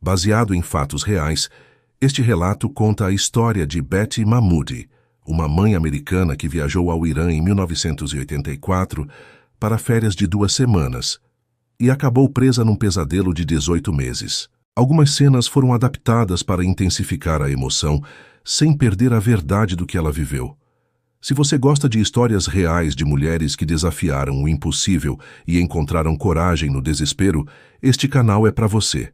Baseado em fatos reais, este relato conta a história de Betty Mahmoudi, uma mãe americana que viajou ao Irã em 1984 para férias de 2 semanas e acabou presa num pesadelo de 18 meses. Algumas cenas foram adaptadas para intensificar a emoção, sem perder a verdade do que ela viveu. Se você gosta de histórias reais de mulheres que desafiaram o impossível e encontraram coragem no desespero, este canal é para você.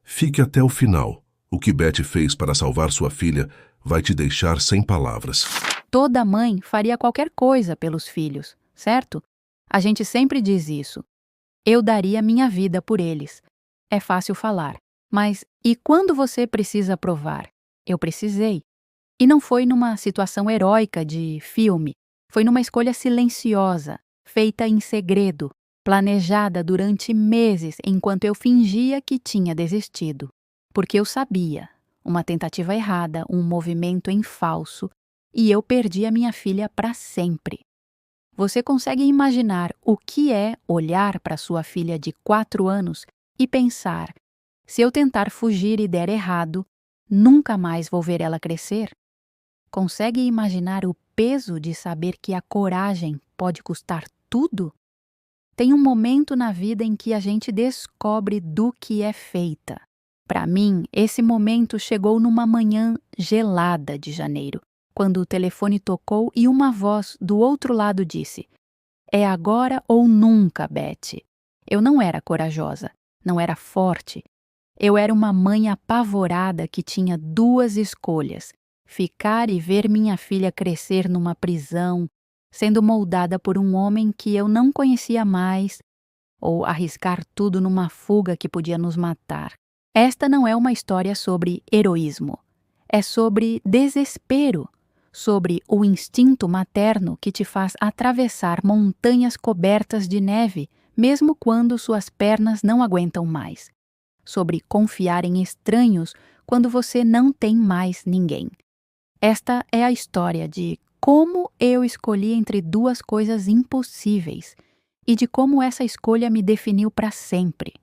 Fique até o final. O que Betty fez para salvar sua filha vai te deixar sem palavras. Toda mãe faria qualquer coisa pelos filhos, certo? A gente sempre diz isso. Eu daria minha vida por eles. É fácil falar. Mas e quando você precisa provar? Eu precisei. E não foi numa situação heróica de filme. Foi numa escolha silenciosa, feita em segredo, planejada durante meses enquanto eu fingia que tinha desistido. Porque eu sabia, uma tentativa errada, um movimento em falso, e eu perdi a minha filha para sempre. Você consegue imaginar o que é olhar para sua filha de 4 anos e pensar: se eu tentar fugir e der errado, nunca mais vou ver ela crescer? Consegue imaginar o peso de saber que a coragem pode custar tudo? Tem um momento na vida em que a gente descobre do que é feita. Para mim, esse momento chegou numa manhã gelada de janeiro, quando o telefone tocou e uma voz do outro lado disse: "É agora ou nunca, Betty." Eu não era corajosa, não era forte. Eu era uma mãe apavorada que tinha 2 escolhas: ficar e ver minha filha crescer numa prisão, sendo moldada por um homem que eu não conhecia mais, ou arriscar tudo numa fuga que podia nos matar. Esta não é uma história sobre heroísmo. É sobre desespero, sobre o instinto materno que te faz atravessar montanhas cobertas de neve, mesmo quando suas pernas não aguentam mais. Sobre confiar em estranhos quando você não tem mais ninguém. Esta é a história de como eu escolhi entre 2 coisas impossíveis e de como essa escolha me definiu para sempre.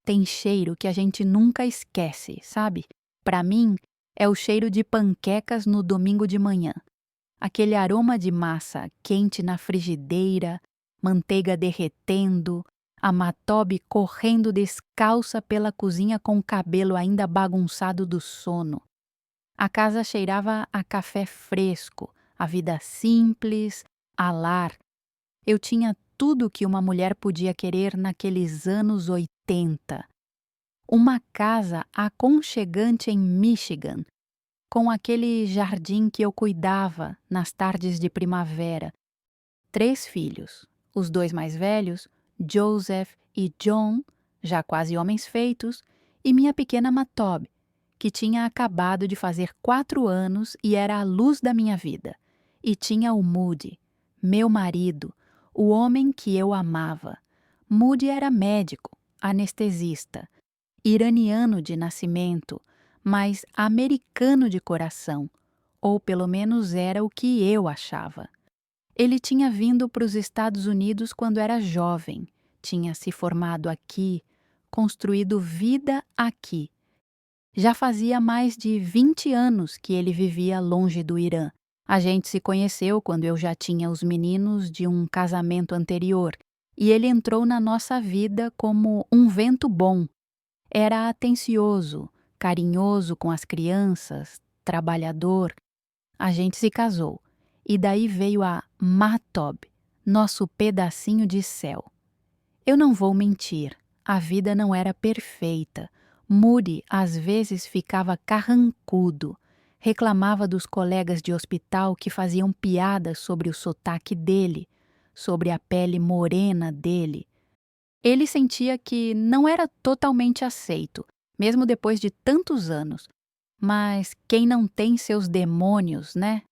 Tem cheiro que a gente nunca esquece, sabe? Para mim, é o cheiro de panquecas no domingo de manhã. Aquele aroma de massa quente na frigideira, manteiga derretendo, a Matobe correndo descalça pela cozinha com o cabelo ainda bagunçado do sono. A casa cheirava a café fresco, a vida simples, a lar. Eu tinha tudo que uma mulher podia querer naqueles anos 80. Uma casa aconchegante em Michigan, com aquele jardim que eu cuidava nas tardes de primavera. 3 filhos, os 2 mais velhos, Joseph e John, já quase homens feitos, e minha pequena Matobe, que tinha acabado de fazer 4 anos e era a luz da minha vida. E tinha o Moody, meu marido, o homem que eu amava. Moody era médico, anestesista, iraniano de nascimento, mas americano de coração, ou pelo menos era o que eu achava. Ele tinha vindo para os Estados Unidos quando era jovem, tinha se formado aqui, construído vida aqui. Já fazia mais de 20 anos que ele vivia longe do Irã. A gente se conheceu quando eu já tinha os meninos de um casamento anterior, e ele entrou na nossa vida como um vento bom. Era atencioso, carinhoso com as crianças, trabalhador. A gente se casou, e daí veio a Matobe, nosso pedacinho de céu. Eu não vou mentir, a vida não era perfeita. Moody às vezes ficava carrancudo, reclamava dos colegas de hospital que faziam piadas sobre o sotaque dele, sobre a pele morena dele. Ele sentia que não era totalmente aceito, mesmo depois de tantos anos. Mas quem não tem seus demônios, né?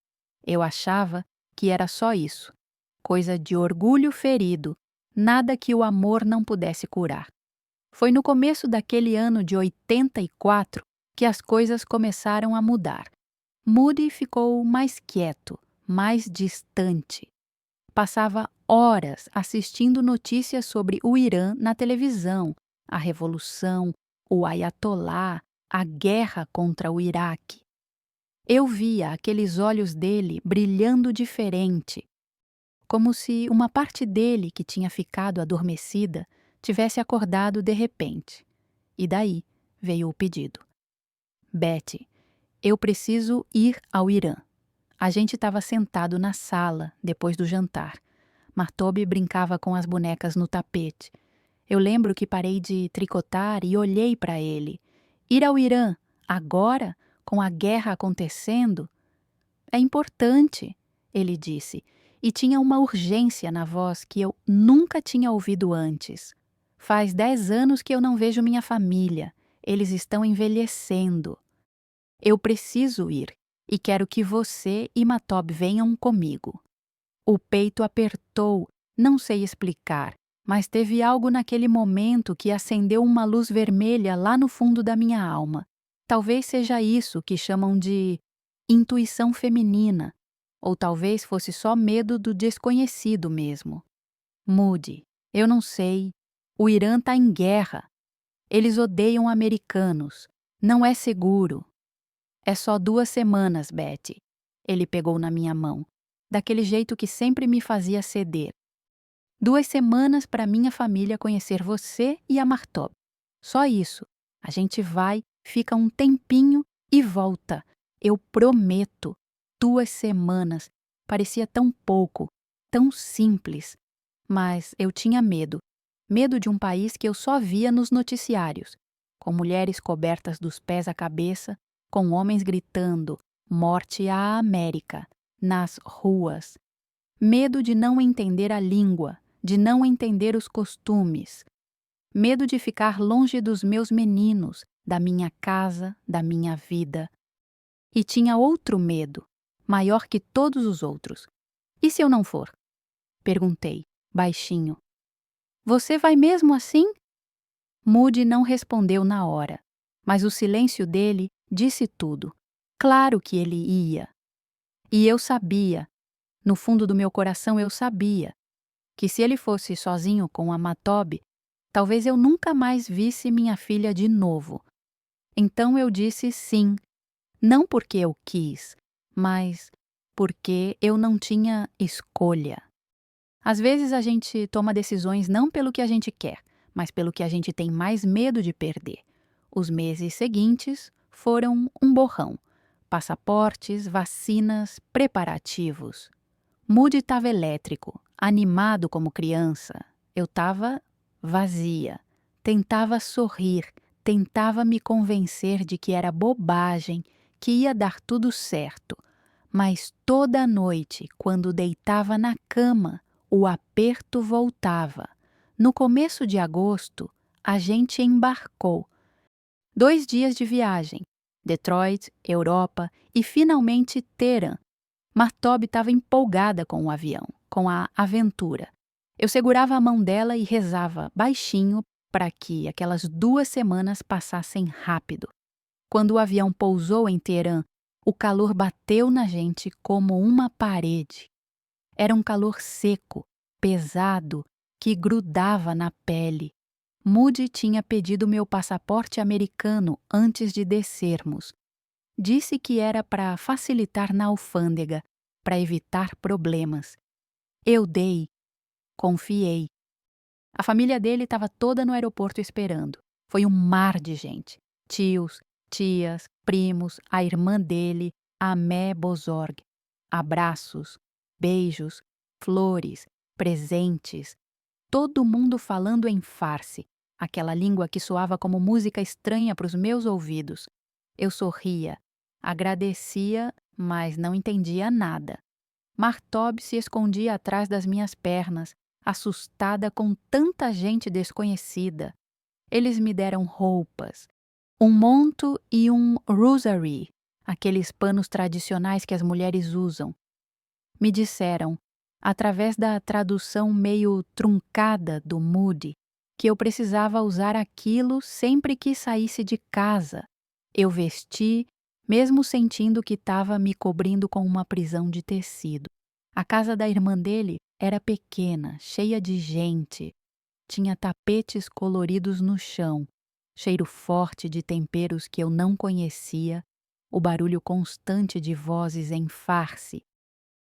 Eu achava que era só isso. Coisa de orgulho ferido, nada que o amor não pudesse curar. Foi no começo daquele ano de 84 que as coisas começaram a mudar. Moody ficou mais quieto, mais distante. Passava horas assistindo notícias sobre o Irã na televisão, a revolução, o Ayatolá, a guerra contra o Iraque. Eu via aqueles olhos dele brilhando diferente, como se uma parte dele que tinha ficado adormecida tivesse acordado de repente. E daí veio o pedido. Betty, eu preciso ir ao Irã. A gente estava sentado na sala depois do jantar. Martobe brincava com as bonecas no tapete. Eu lembro que parei de tricotar e olhei para ele. Ir ao Irã, agora, com a guerra acontecendo? É importante, ele disse, e tinha uma urgência na voz que eu nunca tinha ouvido antes. Faz 10 anos que eu não vejo minha família. Eles estão envelhecendo. Eu preciso ir e quero que você e Matob venham comigo. O peito apertou, não sei explicar, mas teve algo naquele momento que acendeu uma luz vermelha lá no fundo da minha alma. Talvez seja isso que chamam de intuição feminina, ou talvez fosse só medo do desconhecido mesmo. Mude, eu não sei. O Irã está em guerra. Eles odeiam americanos. Não é seguro. É só 2 semanas, Betty. Ele pegou na minha mão, daquele jeito que sempre me fazia ceder. 2 semanas para minha família conhecer você e a Martob. Só isso. A gente vai, fica um tempinho e volta. Eu prometo. 2 semanas. Parecia tão pouco, tão simples. Mas eu tinha medo. Medo de um país que eu só via nos noticiários, com mulheres cobertas dos pés à cabeça, com homens gritando "Morte à América" nas ruas. Medo de não entender a língua, de não entender os costumes. Medo de ficar longe dos meus meninos, da minha casa, da minha vida. E tinha outro medo, maior que todos os outros. E se eu não for? Perguntei, baixinho. Você vai mesmo assim? Moody não respondeu na hora, mas o silêncio dele disse tudo. Claro que ele ia. E eu sabia, no fundo do meu coração eu sabia, que se ele fosse sozinho com a Matob, talvez eu nunca mais visse minha filha de novo. Então eu disse sim, não porque eu quis, mas porque eu não tinha escolha. Às vezes a gente toma decisões não pelo que a gente quer, mas pelo que a gente tem mais medo de perder. Os meses seguintes foram um borrão. Passaportes, vacinas, preparativos. Moody estava elétrico, animado como criança. Eu estava vazia. Tentava sorrir, tentava me convencer de que era bobagem, que ia dar tudo certo. Mas toda noite, quando deitava na cama, o aperto voltava. No começo de agosto, a gente embarcou. 2 dias de viagem. Detroit, Europa e finalmente Teherã. Martob estava empolgada com o avião, com a aventura. Eu segurava a mão dela e rezava baixinho para que aquelas 2 semanas passassem rápido. Quando o avião pousou em Teherã, o calor bateu na gente como uma parede. Era um calor seco, pesado, que grudava na pele. Moody tinha pedido meu passaporte americano antes de descermos. Disse que era para facilitar na alfândega, para evitar problemas. Eu dei. Confiei. A família dele estava toda no aeroporto esperando. Foi um mar de gente. Tios, tias, primos, a irmã dele, Amé Bozorg. Abraços, beijos, flores, presentes. Todo mundo falando em farsi, aquela língua que soava como música estranha para os meus ouvidos. Eu sorria, agradecia, mas não entendia nada. Martob se escondia atrás das minhas pernas, assustada com tanta gente desconhecida. Eles me deram roupas, um monto e um rosary, aqueles panos tradicionais que as mulheres usam. Me disseram, através da tradução meio truncada do Moody, que eu precisava usar aquilo sempre que saísse de casa. Eu vesti, mesmo sentindo que estava me cobrindo com uma prisão de tecido. A casa da irmã dele era pequena, cheia de gente. Tinha tapetes coloridos no chão. cheiro forte de temperos que eu não conhecia, o barulho constante de vozes em farce.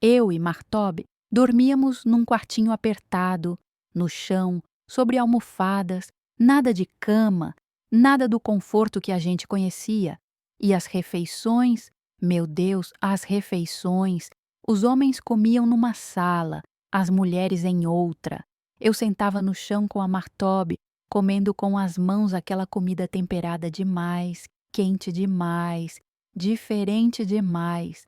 Eu e Martob dormíamos num quartinho apertado, no chão, sobre almofadas, nada de cama, nada do conforto que a gente conhecia. E as refeições, meu Deus, as refeições, os homens comiam numa sala, as mulheres em outra. Eu sentava no chão com a Martob, comendo com as mãos aquela comida temperada demais, quente demais, diferente demais.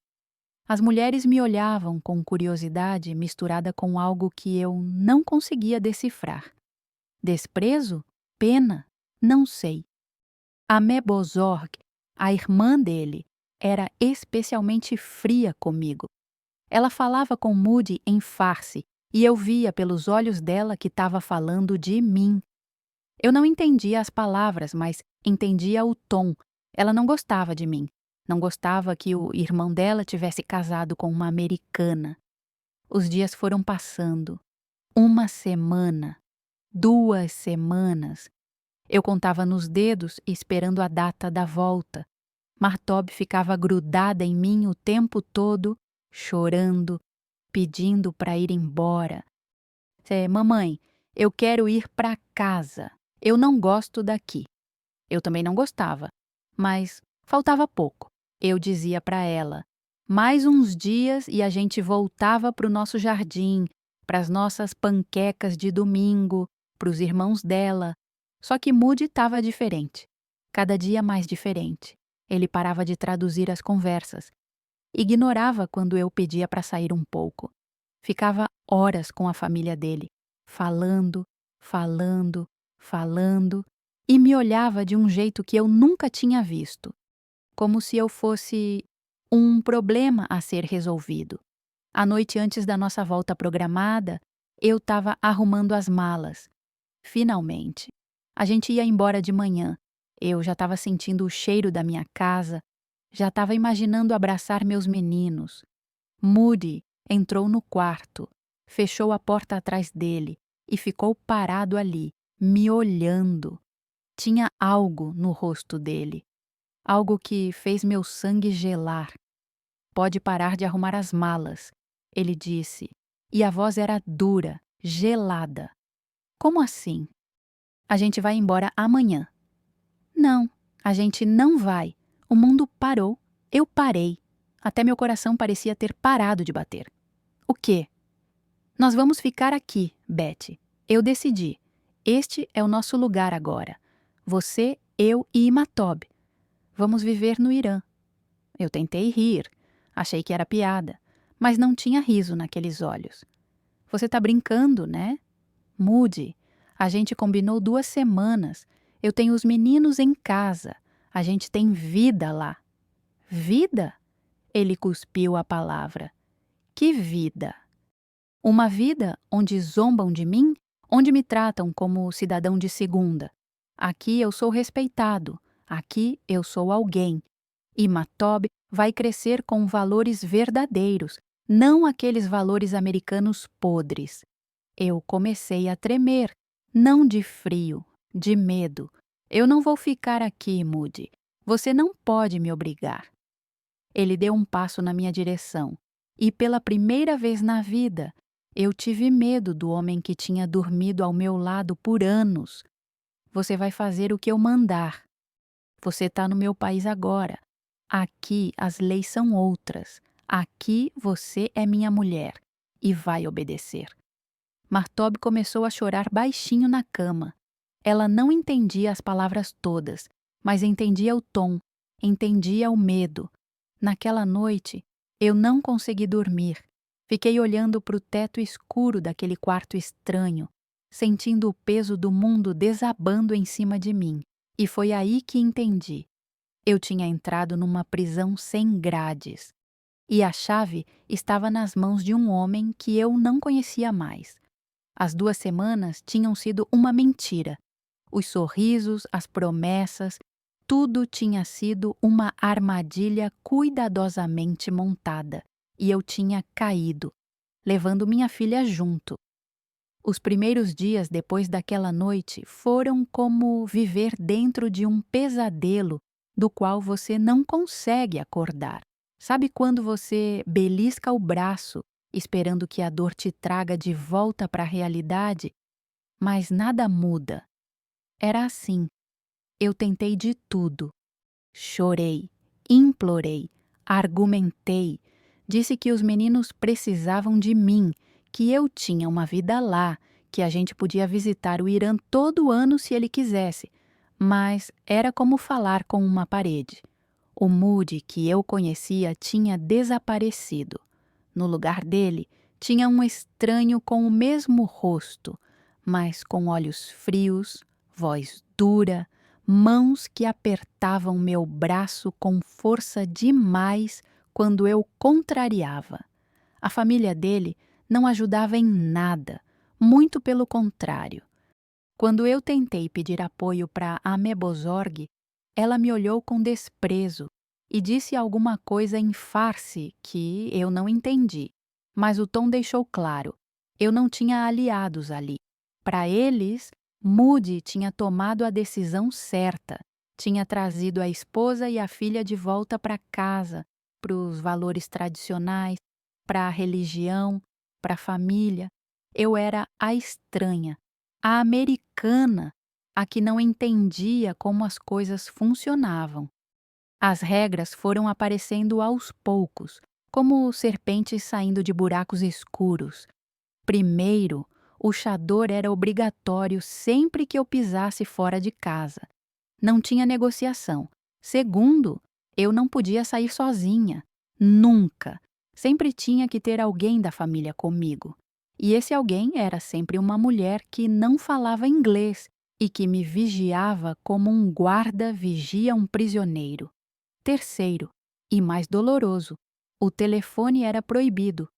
As mulheres me olhavam com curiosidade misturada com algo que eu não conseguia decifrar. Desprezo? Pena? Não sei. A Mebozorg, a irmã dele, era especialmente fria comigo. Ela falava com Moody em farce e eu via pelos olhos dela que estava falando de mim. Eu não entendia as palavras, mas entendia o tom. Ela não gostava de mim. Não gostava que o irmão dela tivesse casado com uma americana. Os dias foram passando. 1 semana. 2 semanas. Eu contava nos dedos, esperando a data da volta. Martob ficava grudada em mim o tempo todo, chorando, pedindo para ir embora. Mamãe, eu quero ir para casa. Eu não gosto daqui. Eu também não gostava, mas faltava pouco. Eu dizia para ela, mais uns dias e a gente voltava para o nosso jardim, para as nossas panquecas de domingo, para os irmãos dela. Só que Moody estava diferente, cada dia mais diferente. Ele parava de traduzir as conversas. Ignorava quando eu pedia para sair um pouco. Ficava horas com a família dele, falando, falando, falando, e me olhava de um jeito que eu nunca tinha visto, como se eu fosse um problema a ser resolvido. A noite antes da nossa volta programada, eu estava arrumando as malas. Finalmente. A gente ia embora de manhã. Eu já estava sentindo o cheiro da minha casa, já estava imaginando abraçar meus meninos. Moody entrou no quarto, fechou a porta atrás dele e ficou parado ali, me olhando. Tinha algo no rosto dele, algo que fez meu sangue gelar. Pode parar de arrumar as malas, ele disse, e a voz era dura, gelada. Como assim? A gente vai embora amanhã. Não, a gente não vai. O mundo parou. Eu parei. Até meu coração parecia ter parado de bater. O quê? Nós vamos ficar aqui, Betty. Eu decidi. Este é o nosso lugar agora. Você, eu e Imatob. Vamos viver no Irã. Eu tentei rir. Achei que era piada. Mas não tinha riso naqueles olhos. Você tá brincando, né? Moody, a gente combinou 2 semanas. Eu tenho os meninos em casa. A gente tem vida lá. Vida? Ele cuspiu a palavra. Que vida? Uma vida onde zombam de mim, onde me tratam como cidadão de segunda. Aqui eu sou respeitado. Aqui eu sou alguém. E Matob vai crescer com valores verdadeiros, não aqueles valores americanos podres. Eu comecei a tremer, não de frio, de medo. Eu não vou ficar aqui, Moody. Você não pode me obrigar. Ele deu um passo na minha direção, e pela primeira vez na vida, eu tive medo do homem que tinha dormido ao meu lado por anos. Você vai fazer o que eu mandar. Você está no meu país agora. Aqui as leis são outras. Aqui você é minha mulher e vai obedecer. Martob começou a chorar baixinho na cama. Ela não entendia as palavras todas, mas entendia o tom, entendia o medo. Naquela noite, eu não consegui dormir. Fiquei olhando para o teto escuro daquele quarto estranho, sentindo o peso do mundo desabando em cima de mim. E foi aí que entendi. Eu tinha entrado numa prisão sem grades. E a chave estava nas mãos de um homem que eu não conhecia mais. As 2 semanas tinham sido uma mentira. Os sorrisos, as promessas, tudo tinha sido uma armadilha cuidadosamente montada. E eu tinha caído, levando minha filha junto. Os primeiros dias depois daquela noite foram como viver dentro de um pesadelo do qual você não consegue acordar. Sabe quando você belisca o braço, esperando que a dor te traga de volta para a realidade, mas nada muda? Era assim. Eu tentei de tudo. Chorei, implorei, argumentei, disse que os meninos precisavam de mim, que eu tinha uma vida lá, que a gente podia visitar o Irã todo ano se ele quisesse, mas era como falar com uma parede. O Moody que eu conhecia tinha desaparecido. No lugar dele, tinha um estranho com o mesmo rosto, mas com olhos frios, voz dura, mãos que apertavam meu braço com força demais quando eu contrariava. A família dele não ajudava em nada, muito pelo contrário. Quando eu tentei pedir apoio para a Amebozorg, ela me olhou com desprezo e disse alguma coisa em farsi que eu não entendi, mas o tom deixou claro: eu não tinha aliados ali. Para eles, Moody tinha tomado a decisão certa, tinha trazido a esposa e a filha de volta para casa, para os valores tradicionais, para a religião, para a família. Eu era a estranha, a americana, a que não entendia como as coisas funcionavam. As regras foram aparecendo aos poucos, como serpentes saindo de buracos escuros. Primeiro, o chador era obrigatório sempre que eu pisasse fora de casa. Não tinha negociação. Segundo, eu não podia sair sozinha. Nunca. Sempre tinha que ter alguém da família comigo. E esse alguém era sempre uma mulher que não falava inglês e que me vigiava como um guarda vigia um prisioneiro. Terceiro, e mais doloroso, o telefone era proibido.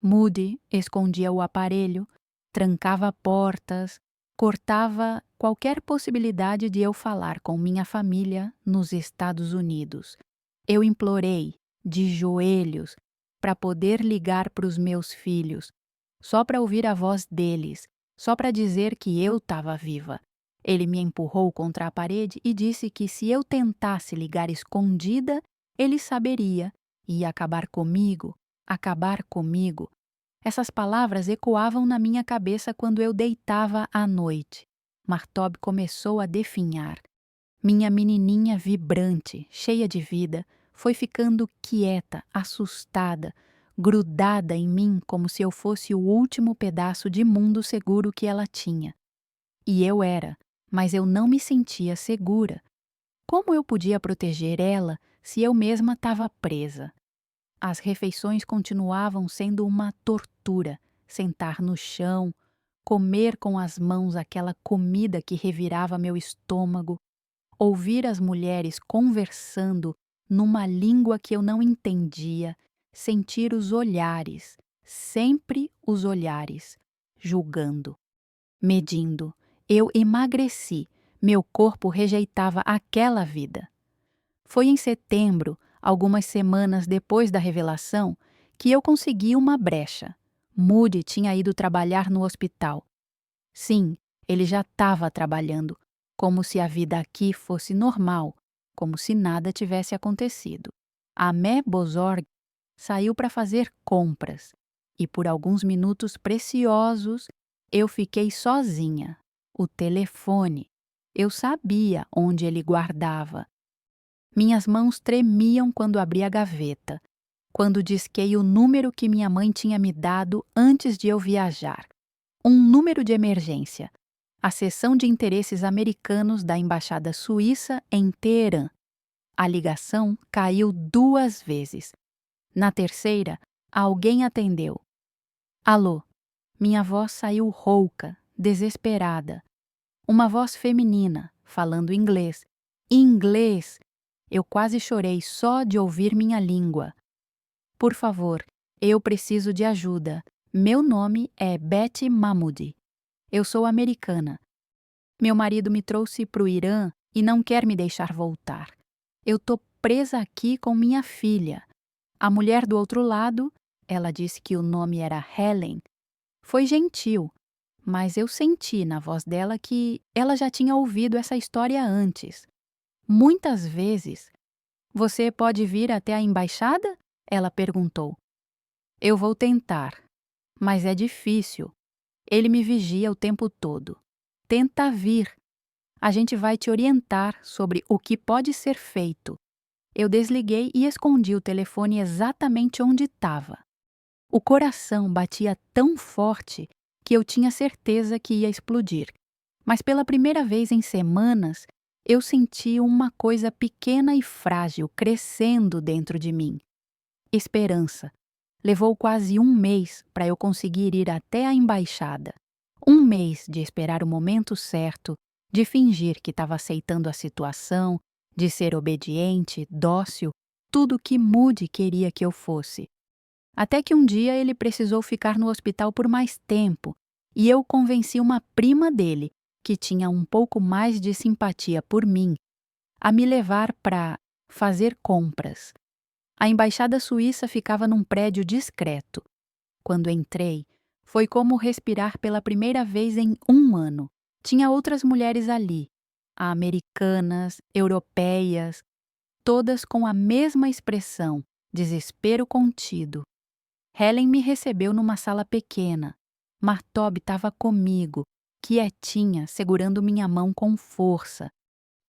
Moody escondia o aparelho, trancava portas, cortava qualquer possibilidade de eu falar com minha família nos Estados Unidos. Eu implorei, de joelhos, para poder ligar para os meus filhos, só para ouvir a voz deles, só para dizer que eu estava viva. Ele me empurrou contra a parede e disse que se eu tentasse ligar escondida, ele saberia e ia acabar comigo, acabar comigo. Essas palavras ecoavam na minha cabeça quando eu deitava à noite. Martob começou a definhar. Minha menininha vibrante, cheia de vida, foi ficando quieta, assustada, grudada em mim como se eu fosse o último pedaço de mundo seguro que ela tinha. E eu era, mas eu não me sentia segura. Como eu podia proteger ela se eu mesma estava presa? As refeições continuavam sendo uma tortura. Sentar no chão, comer com as mãos aquela comida que revirava meu estômago, ouvir as mulheres conversando numa língua que eu não entendia, sentir os olhares, sempre os olhares, julgando, medindo. Eu emagreci, meu corpo rejeitava aquela vida. Foi em setembro, algumas semanas depois da revelação, que eu consegui uma brecha. Moody tinha ido trabalhar no hospital. Sim, ele já estava trabalhando, como se a vida aqui fosse normal, como se nada tivesse acontecido. A Mé Bozorg saiu para fazer compras e por alguns minutos preciosos eu fiquei sozinha. O telefone. Eu sabia onde ele guardava. Minhas mãos tremiam quando abri a gaveta, quando disquei o número que minha mãe tinha me dado antes de eu viajar. Um número de emergência. A seção de interesses americanos da Embaixada Suíça em Teherã. A ligação caiu 2 vezes. Na terceira, alguém atendeu. Alô. Minha voz saiu rouca, desesperada. Uma voz feminina, falando inglês. Inglês! Eu quase chorei só de ouvir minha língua. Por favor, eu preciso de ajuda. Meu nome é Betty Mahmoudi. Eu sou americana. Meu marido me trouxe para o Irã e não quer me deixar voltar. Eu tô presa aqui com minha filha. A mulher do outro lado, ela disse que o nome era Helen, foi gentil, mas eu senti na voz dela que ela já tinha ouvido essa história antes. Muitas vezes. Você pode vir até a embaixada? Ela perguntou. Eu vou tentar, mas é difícil. Ele me vigia o tempo todo. Tenta vir. A gente vai te orientar sobre o que pode ser feito. Eu desliguei e escondi o telefone exatamente onde estava. O coração batia tão forte que eu tinha certeza que ia explodir. Mas pela primeira vez em semanas, eu senti uma coisa pequena e frágil crescendo dentro de mim. Esperança. Levou quase um mês para eu conseguir ir até a embaixada. Um mês de esperar o momento certo, de fingir que estava aceitando a situação, de ser obediente, dócil, tudo que Moody queria que eu fosse. Até que um dia ele precisou ficar no hospital por mais tempo e eu convenci uma prima dele, que tinha um pouco mais de simpatia por mim, a me levar para fazer compras. A embaixada suíça ficava num prédio discreto. Quando entrei, foi como respirar pela primeira vez em um ano. Tinha outras mulheres ali, americanas, europeias, todas com a mesma expressão, desespero contido. Helen me recebeu numa sala pequena. Martob estava comigo, quietinha, segurando minha mão com força.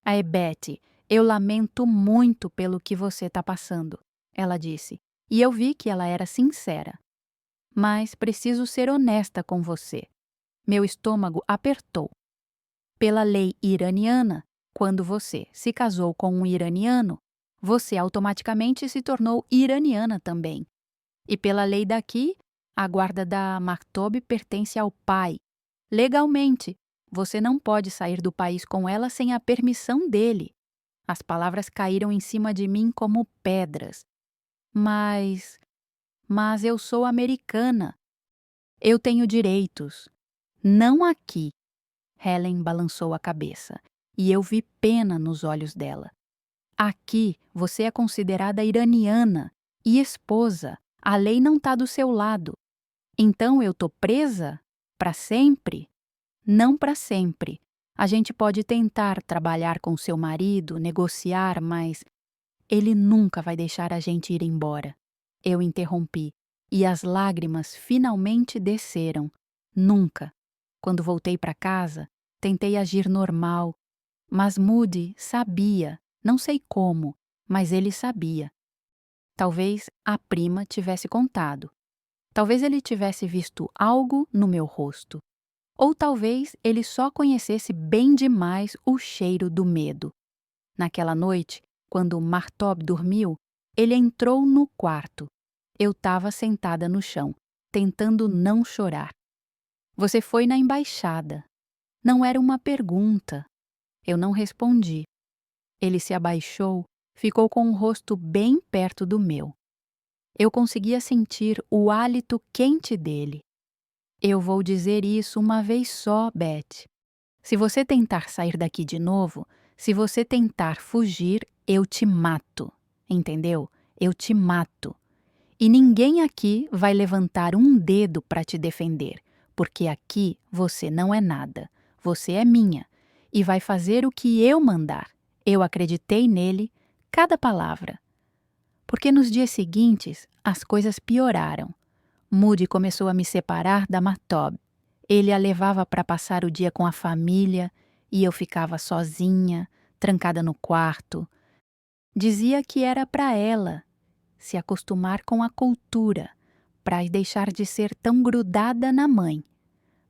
Aí, Betty, eu lamento muito pelo que você está passando, ela disse, e eu vi que ela era sincera. Mas preciso ser honesta com você. Meu estômago apertou. Pela lei iraniana, quando você se casou com um iraniano, você automaticamente se tornou iraniana também. E pela lei daqui, a guarda da Maktob pertence ao pai. Legalmente, você não pode sair do país com ela sem a permissão dele. As palavras caíram em cima de mim como pedras. Mas eu sou americana. Eu tenho direitos. Não aqui. Helen balançou a cabeça, e eu vi pena nos olhos dela. Aqui você é considerada iraniana e esposa. A lei não está do seu lado. Então eu tô presa? Para sempre? Não para sempre. A gente pode tentar trabalhar com seu marido, negociar, mas ele nunca vai deixar a gente ir embora. Eu interrompi, e as lágrimas finalmente desceram. Nunca. Quando voltei para casa, tentei agir normal, mas Moody sabia, não sei como, mas ele sabia. Talvez a prima tivesse contado. Talvez ele tivesse visto algo no meu rosto. Ou talvez ele só conhecesse bem demais o cheiro do medo. Naquela noite, quando Martob dormiu, ele entrou no quarto. Eu estava sentada no chão, tentando não chorar. Você foi na embaixada. Não era uma pergunta. Eu não respondi. Ele se abaixou, ficou com o rosto bem perto do meu. Eu conseguia sentir o hálito quente dele. Eu vou dizer isso uma vez só, Beth. Se você tentar sair daqui de novo, se você tentar fugir, eu te mato. Entendeu? Eu te mato. E ninguém aqui vai levantar um dedo para te defender, porque aqui você não é nada. Você é minha e vai fazer o que eu mandar. Eu acreditei nele, cada palavra. Porque nos dias seguintes, as coisas pioraram. Moody começou a me separar da Martob. Ele a levava para passar o dia com a família e eu ficava sozinha, trancada no quarto. Dizia que era para ela se acostumar com a cultura, para deixar de ser tão grudada na mãe.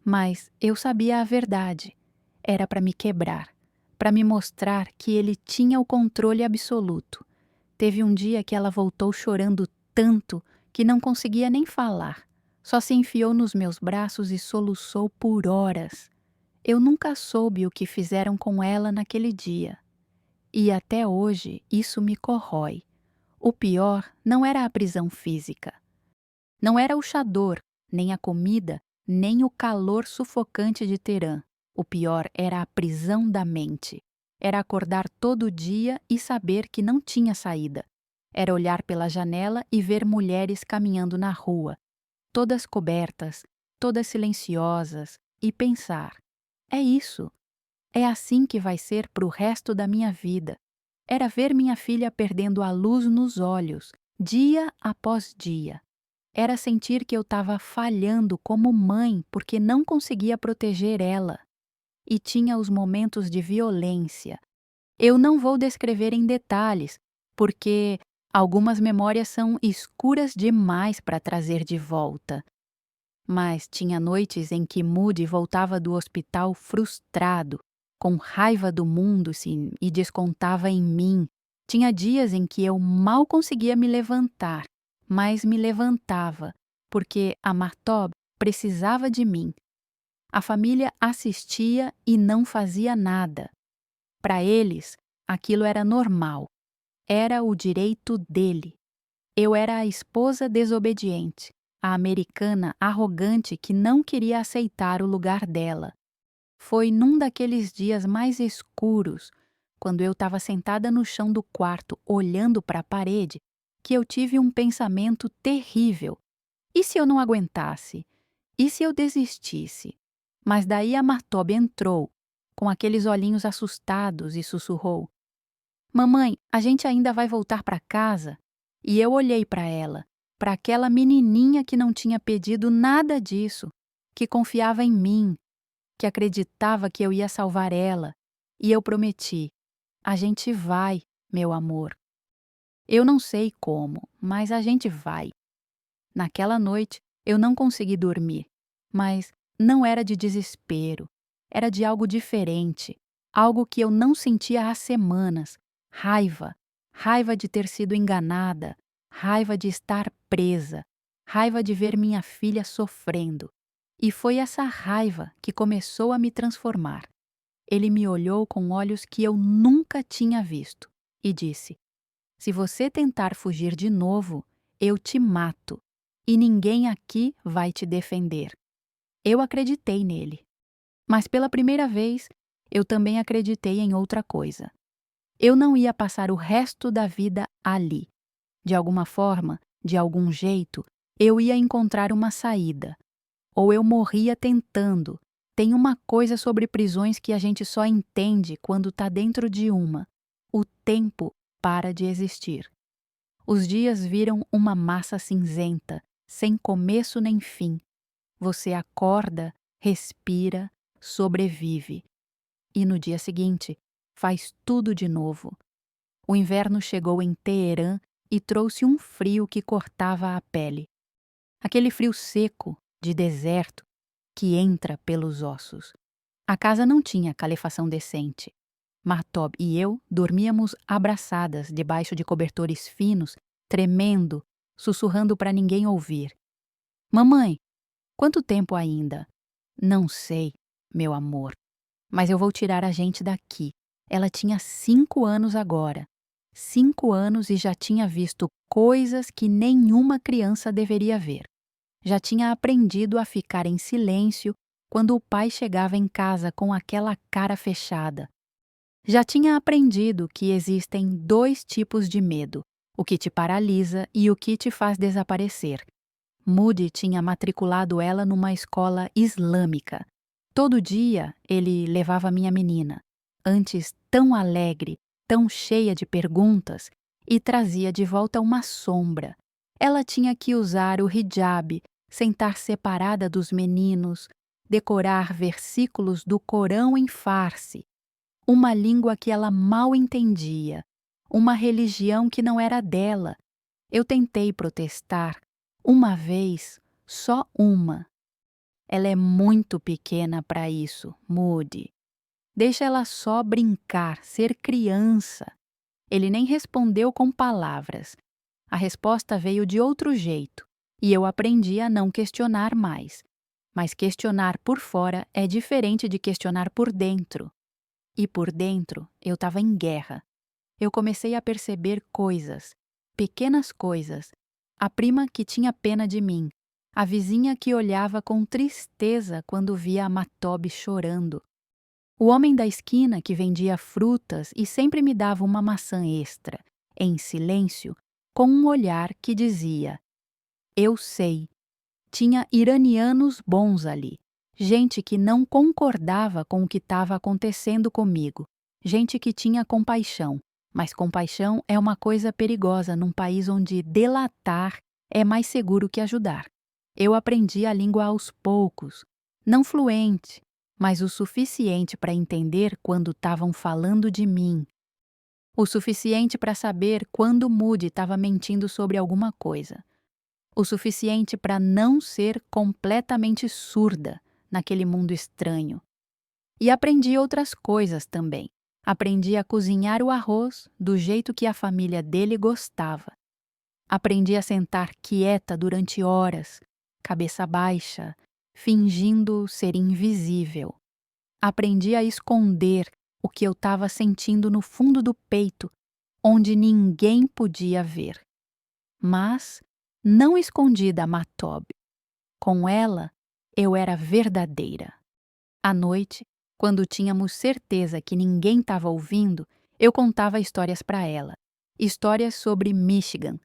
Mas eu sabia a verdade. Era para me quebrar, para me mostrar que ele tinha o controle absoluto. Teve um dia que ela voltou chorando tanto que não conseguia nem falar. Só se enfiou nos meus braços e soluçou por horas. Eu nunca soube o que fizeram com ela naquele dia. E até hoje isso me corrói. O pior não era a prisão física. Não era o chador, nem a comida, nem o calor sufocante de Teherã. O pior era a prisão da mente. Era acordar todo dia e saber que não tinha saída. Era olhar pela janela e ver mulheres caminhando na rua, todas cobertas, todas silenciosas, e pensar: é isso. É assim que vai ser pro resto da minha vida. Era ver minha filha perdendo a luz nos olhos, dia após dia. Era sentir que eu estava falhando como mãe porque não conseguia proteger ela. E tinha os momentos de violência. Eu não vou descrever em detalhes, porque algumas memórias são escuras demais para trazer de volta. Mas tinha noites em que Moody voltava do hospital frustrado, com raiva do mundo, sim, e descontava em mim. Tinha dias em que eu mal conseguia me levantar, mas me levantava, porque a Martob precisava de mim. A família assistia e não fazia nada. Para eles, aquilo era normal. Era o direito dele. Eu era a esposa desobediente, a americana arrogante que não queria aceitar o lugar dela. Foi num daqueles dias mais escuros, quando eu estava sentada no chão do quarto olhando para a parede, que eu tive um pensamento terrível. E se eu não aguentasse? E se eu desistisse? Mas daí a Martob entrou, com aqueles olhinhos assustados, e sussurrou: Mamãe, a gente ainda vai voltar para casa? E eu olhei para ela, para aquela menininha que não tinha pedido nada disso, que confiava em mim, que acreditava que eu ia salvar ela, e eu prometi: a gente vai, meu amor. Eu não sei como, mas a gente vai. Naquela noite, eu não consegui dormir, mas não era de desespero, era de algo diferente, algo que eu não sentia há semanas: raiva, raiva de ter sido enganada, raiva de estar presa, raiva de ver minha filha sofrendo. E foi essa raiva que começou a me transformar. Ele me olhou com olhos que eu nunca tinha visto e disse: se você tentar fugir de novo, eu te mato. E ninguém aqui vai te defender. Eu acreditei nele. Mas pela primeira vez, eu também acreditei em outra coisa. Eu não ia passar o resto da vida ali. De alguma forma, de algum jeito, eu ia encontrar uma saída. Ou eu morria tentando. Tem uma coisa sobre prisões que a gente só entende quando tá dentro de uma. O tempo para de existir. Os dias viram uma massa cinzenta, sem começo nem fim. Você acorda, respira, sobrevive. E no dia seguinte, faz tudo de novo. O inverno chegou em Teherã e trouxe um frio que cortava a pele. Aquele frio seco, de deserto, que entra pelos ossos. A casa não tinha calefação decente. Martob e eu dormíamos abraçadas debaixo de cobertores finos, tremendo, sussurrando para ninguém ouvir. Mamãe, quanto tempo ainda? Não sei, meu amor. Mas eu vou tirar a gente daqui. Ela tinha 5 anos agora. 5 anos e já tinha visto coisas que nenhuma criança deveria ver. Já tinha aprendido a ficar em silêncio quando o pai chegava em casa com aquela cara fechada. Já tinha aprendido que existem 2 tipos de medo: o que te paralisa e o que te faz desaparecer. Moody tinha matriculado ela numa escola islâmica. Todo dia ele levava minha menina, antes tão alegre, tão cheia de perguntas, e trazia de volta uma sombra. Ela tinha que usar o hijab, sentar separada dos meninos, decorar versículos do Corão em farsi, uma língua que ela mal entendia, uma religião que não era dela. Eu tentei protestar, uma vez, só uma. Ela é muito pequena para isso, Moody. Deixa ela só brincar, ser criança. Ele nem respondeu com palavras. A resposta veio de outro jeito, e eu aprendi a não questionar mais. Mas questionar por fora é diferente de questionar por dentro. E por dentro, eu estava em guerra. Eu comecei a perceber coisas, pequenas coisas. A prima que tinha pena de mim, a vizinha que olhava com tristeza quando via a Martob chorando, o homem da esquina que vendia frutas e sempre me dava uma maçã extra, em silêncio, com um olhar que dizia: eu sei. Tinha iranianos bons ali, gente que não concordava com o que estava acontecendo comigo, gente que tinha compaixão. Mas compaixão é uma coisa perigosa num país onde delatar é mais seguro que ajudar. Eu aprendi a língua aos poucos, não fluente, mas o suficiente para entender quando estavam falando de mim. O suficiente para saber quando Moody estava mentindo sobre alguma coisa. O suficiente para não ser completamente surda naquele mundo estranho. E aprendi outras coisas também. Aprendi a cozinhar o arroz do jeito que a família dele gostava. Aprendi a sentar quieta durante horas, cabeça baixa, fingindo ser invisível. Aprendi a esconder o que eu estava sentindo no fundo do peito, onde ninguém podia ver. Mas não escondi da Matob. Com ela, eu era verdadeira. À noite, quando tínhamos certeza que ninguém estava ouvindo, eu contava histórias para ela. Histórias sobre Michigan,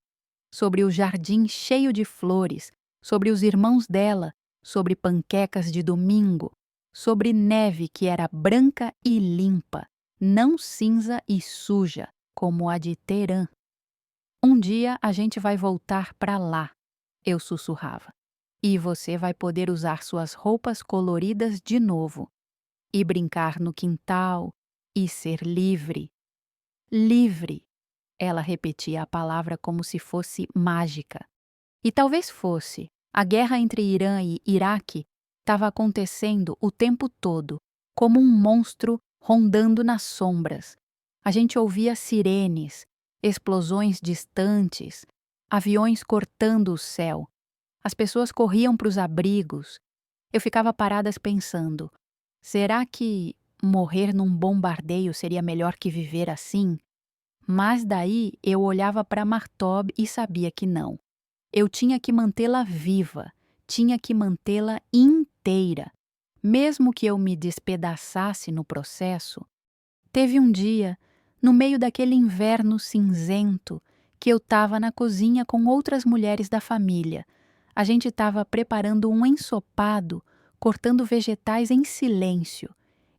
sobre o jardim cheio de flores, sobre os irmãos dela, sobre panquecas de domingo, sobre neve que era branca e limpa, não cinza e suja, como a de Teherã. Um dia a gente vai voltar para lá, eu sussurrava. E você vai poder usar suas roupas coloridas de novo. E brincar no quintal, e ser livre. Livre! Ela repetia a palavra como se fosse mágica. E talvez fosse. A guerra entre Irã e Iraque estava acontecendo o tempo todo, como um monstro rondando nas sombras. A gente ouvia sirenes, explosões distantes, aviões cortando o céu. As pessoas corriam para os abrigos. Eu ficava parada pensando, será que morrer num bombardeio seria melhor que viver assim? Mas daí eu olhava para Martob e sabia que não. Eu tinha que mantê-la viva, tinha que mantê-la inteira. Mesmo que eu me despedaçasse no processo. Teve um dia, no meio daquele inverno cinzento, que eu estava na cozinha com outras mulheres da família. A gente estava preparando um ensopado, cortando vegetais em silêncio.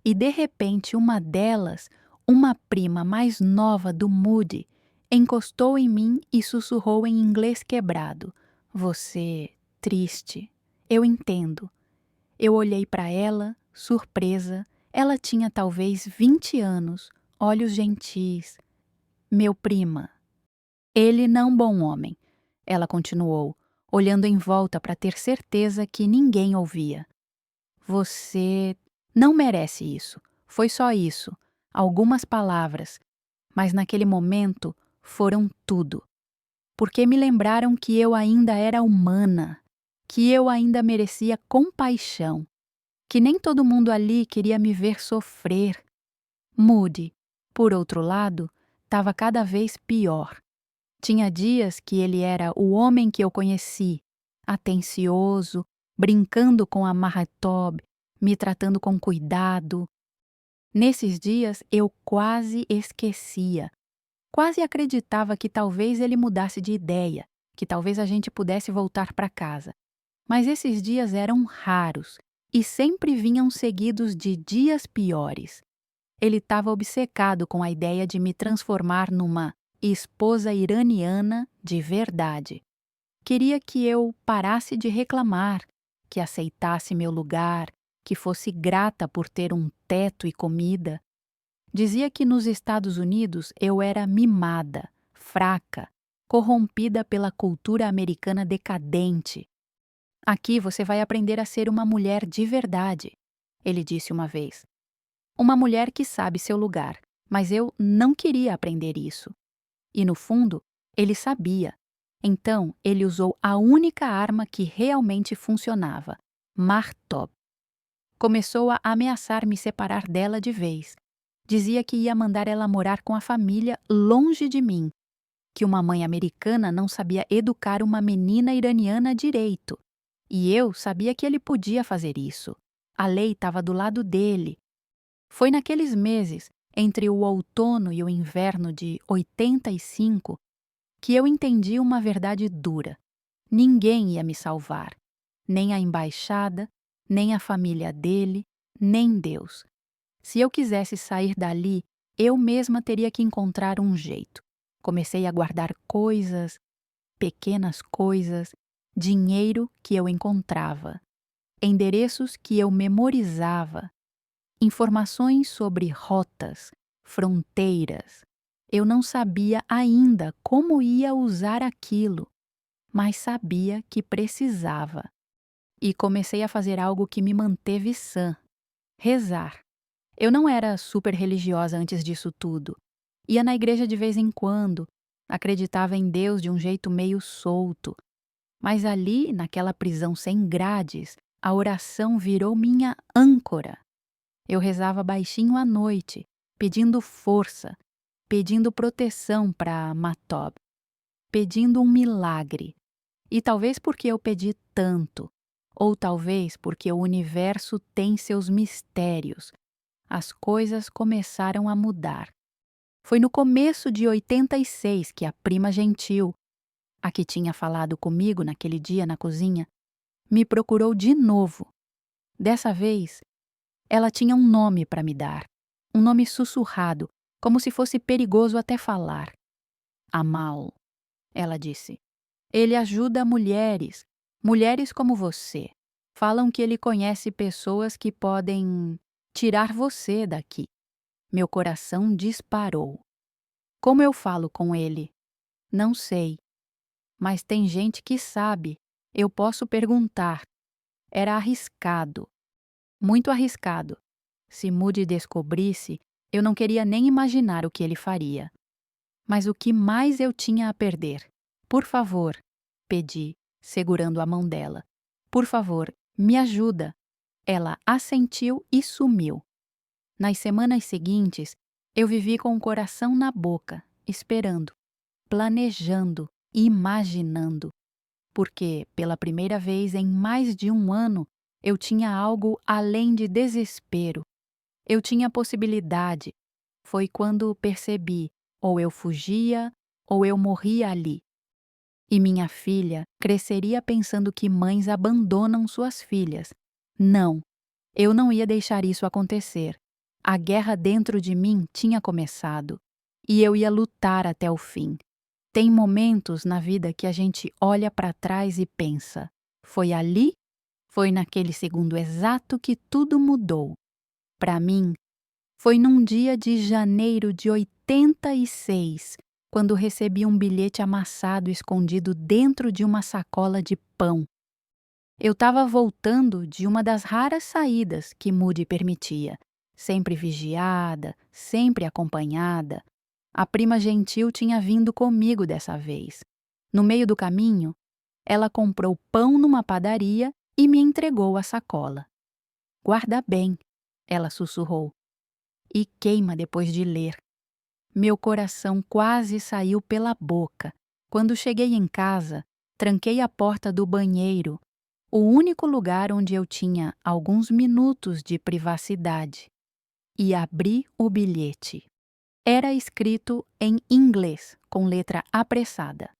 E de repente uma delas, uma prima mais nova do Moody, encostou em mim e sussurrou em inglês quebrado. Você, triste. Eu entendo. Eu olhei para ela, surpresa. Ela tinha talvez 20 anos, olhos gentis. Meu prima. Ele não bom homem, ela continuou, olhando em volta para ter certeza que ninguém ouvia. Você não merece isso. Foi só isso. Algumas palavras. Mas naquele momento foram tudo. Porque me lembraram que eu ainda era humana, que eu ainda merecia compaixão, que nem todo mundo ali queria me ver sofrer. Moody, por outro lado, estava cada vez pior. Tinha dias que ele era o homem que eu conheci, atencioso, brincando com a Mahatob, me tratando com cuidado. Nesses dias eu quase esquecia. Quase acreditava que talvez ele mudasse de ideia, que talvez a gente pudesse voltar para casa. Mas esses dias eram raros e sempre vinham seguidos de dias piores. Ele estava obcecado com a ideia de me transformar numa esposa iraniana de verdade. Queria que eu parasse de reclamar, que aceitasse meu lugar, que fosse grata por ter um teto e comida. Dizia que nos Estados Unidos eu era mimada, fraca, corrompida pela cultura americana decadente. Aqui você vai aprender a ser uma mulher de verdade, ele disse uma vez. Uma mulher que sabe seu lugar, mas eu não queria aprender isso. E no fundo, ele sabia. Então, ele usou a única arma que realmente funcionava, Martob. Começou a ameaçar me separar dela de vez. Dizia que ia mandar ela morar com a família longe de mim, que uma mãe americana não sabia educar uma menina iraniana direito. E eu sabia que ele podia fazer isso. A lei estava do lado dele. Foi naqueles meses, entre o outono e o inverno de 85, que eu entendi uma verdade dura. Ninguém ia me salvar. Nem a embaixada, nem a família dele, nem Deus. Se eu quisesse sair dali, eu mesma teria que encontrar um jeito. Comecei a guardar coisas, pequenas coisas, dinheiro que eu encontrava, endereços que eu memorizava, informações sobre rotas, fronteiras. Eu não sabia ainda como ia usar aquilo, mas sabia que precisava. E comecei a fazer algo que me manteve sã: rezar. Eu não era super religiosa antes disso tudo. Ia na igreja de vez em quando, acreditava em Deus de um jeito meio solto. Mas ali, naquela prisão sem grades, a oração virou minha âncora. Eu rezava baixinho à noite, pedindo força, pedindo proteção para Matob, pedindo um milagre. E talvez porque eu pedi tanto, ou talvez porque o universo tem seus mistérios, as coisas começaram a mudar. Foi no começo de 86 que a prima gentil, a que tinha falado comigo naquele dia na cozinha, me procurou de novo. Dessa vez, ela tinha um nome para me dar, um nome sussurrado, como se fosse perigoso até falar. Amal, ela disse. Ele ajuda mulheres, mulheres como você. Falam que ele conhece pessoas que podem tirar você daqui. Meu coração disparou. Como eu falo com ele? Não sei. Mas tem gente que sabe. Eu posso perguntar. Era arriscado. Muito arriscado. Se Moody descobrisse, eu não queria nem imaginar o que ele faria. Mas o que mais eu tinha a perder? Por favor, pedi, segurando a mão dela. Por favor, me ajuda. Ela assentiu e sumiu. Nas semanas seguintes, eu vivi com o coração na boca, esperando, planejando, imaginando. Porque, pela primeira vez em mais de um ano, eu tinha algo além de desespero. Eu tinha possibilidade. Foi quando percebi, ou eu fugia, ou eu morria ali. E minha filha cresceria pensando que mães abandonam suas filhas. Não, eu não ia deixar isso acontecer. A guerra dentro de mim tinha começado. E eu ia lutar até o fim. Tem momentos na vida que a gente olha para trás e pensa: foi ali? Foi naquele segundo exato que tudo mudou. Para mim, foi num dia de janeiro de 86, quando recebi um bilhete amassado escondido dentro de uma sacola de pão. Eu estava voltando de uma das raras saídas que Moody permitia, sempre vigiada, sempre acompanhada. A prima gentil tinha vindo comigo dessa vez. No meio do caminho, ela comprou pão numa padaria e me entregou a sacola. Guarda bem, ela sussurrou. E queima depois de ler. Meu coração quase saiu pela boca. Quando cheguei em casa, tranquei a porta do banheiro, o único lugar onde eu tinha alguns minutos de privacidade, e abri o bilhete. Era escrito em inglês, com letra apressada.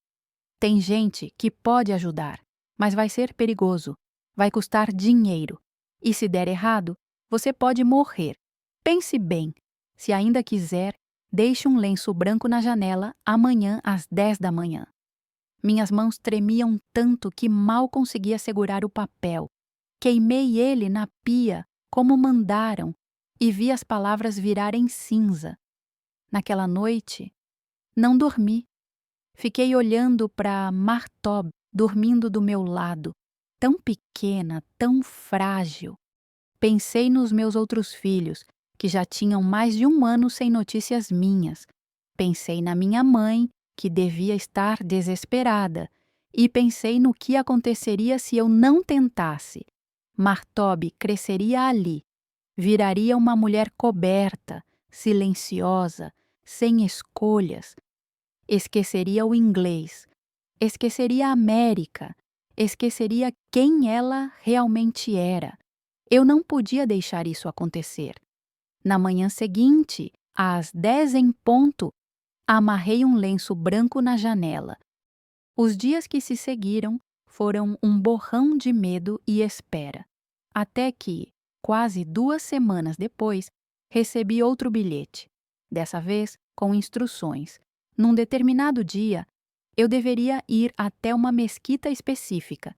Tem gente que pode ajudar, mas vai ser perigoso, vai custar dinheiro. E se der errado, você pode morrer. Pense bem. Se ainda quiser, deixe um lenço branco na janela amanhã às 10 da manhã. Minhas mãos tremiam tanto que mal conseguia segurar o papel. Queimei ele na pia, como mandaram, e vi as palavras virarem cinza. Naquela noite, não dormi. Fiquei olhando para Martob dormindo do meu lado, tão pequena, tão frágil. Pensei nos meus outros filhos, que já tinham mais de um ano sem notícias minhas. Pensei na minha mãe, que devia estar desesperada, e pensei no que aconteceria se eu não tentasse. Martob cresceria ali, viraria uma mulher coberta, silenciosa, sem escolhas. Esqueceria o inglês, esqueceria a América, esqueceria quem ela realmente era. Eu não podia deixar isso acontecer. Na manhã seguinte, às 10 em ponto, amarrei um lenço branco na janela. Os dias que se seguiram foram um borrão de medo e espera. Até que, quase 2 semanas depois, recebi outro bilhete. Dessa vez, com instruções. Num determinado dia, eu deveria ir até uma mesquita específica.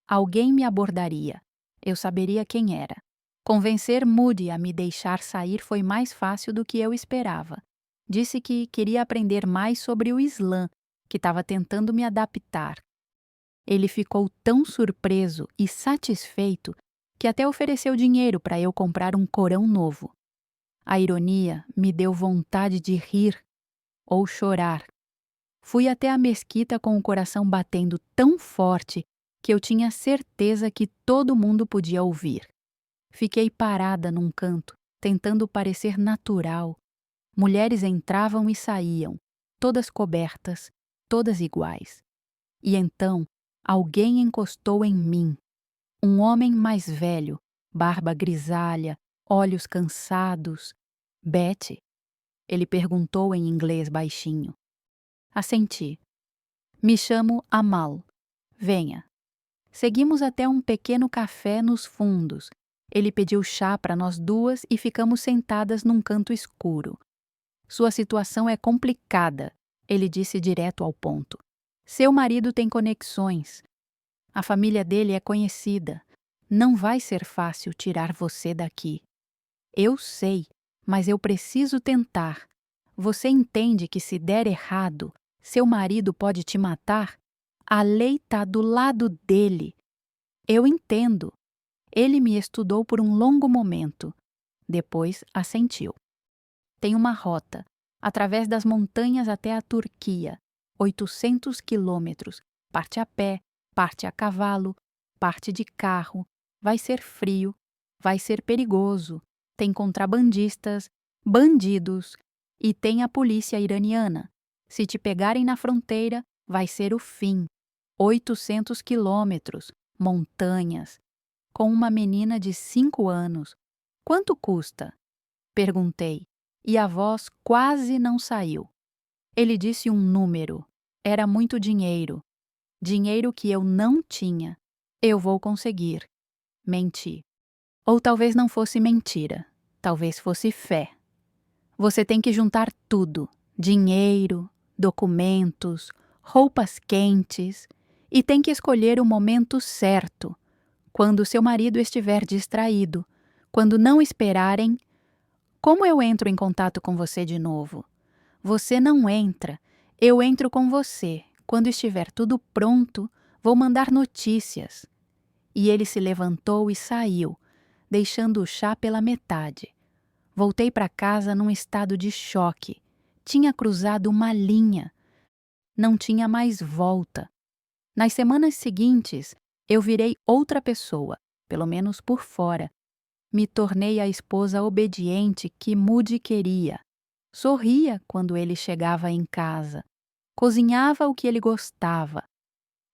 Alguém me abordaria. Eu saberia quem era. Convencer Moody a me deixar sair foi mais fácil do que eu esperava. Disse que queria aprender mais sobre o Islã, que estava tentando me adaptar. Ele ficou tão surpreso e satisfeito que até ofereceu dinheiro para eu comprar um Corão novo. A ironia me deu vontade de rir ou chorar. Fui até a mesquita com o coração batendo tão forte que eu tinha certeza que todo mundo podia ouvir. Fiquei parada num canto, tentando parecer natural. Mulheres entravam e saíam, todas cobertas, todas iguais. E então, alguém encostou em mim. Um homem mais velho, barba grisalha, olhos cansados. Betty? Ele perguntou em inglês baixinho. Assenti. Me chamo Amal. Venha. Seguimos até um pequeno café nos fundos. Ele pediu chá para nós duas e ficamos sentadas num canto escuro. Sua situação é complicada, ele disse direto ao ponto. Seu marido tem conexões. A família dele é conhecida. Não vai ser fácil tirar você daqui. Eu sei, mas eu preciso tentar. Você entende que se der errado, seu marido pode te matar? A lei está do lado dele. Eu entendo. Ele me estudou por um longo momento. Depois assentiu. Tem uma rota, através das montanhas até a Turquia, 800 quilômetros, parte a pé, parte a cavalo, parte de carro. Vai ser frio, vai ser perigoso. Tem contrabandistas, bandidos e tem a polícia iraniana. Se te pegarem na fronteira, vai ser o fim. 800 quilômetros, montanhas, com uma menina de 5 anos. Quanto custa? Perguntei, e a voz quase não saiu. Ele disse um número. Era muito dinheiro. Dinheiro que eu não tinha. Eu vou conseguir. Menti. Ou talvez não fosse mentira. Talvez fosse fé. Você tem que juntar tudo: dinheiro, documentos, roupas quentes, e tem que escolher o momento certo. Quando seu marido estiver distraído, quando não esperarem. Como eu entro em contato com você de novo? Você não entra, eu entro com você. Quando estiver tudo pronto, vou mandar notícias. E ele se levantou e saiu, deixando o chá pela metade. Voltei para casa num estado de choque. Tinha cruzado uma linha. Não tinha mais volta. Nas semanas seguintes, eu virei outra pessoa, pelo menos por fora. Me tornei a esposa obediente que Moody queria. Sorria quando ele chegava em casa. Cozinhava o que ele gostava.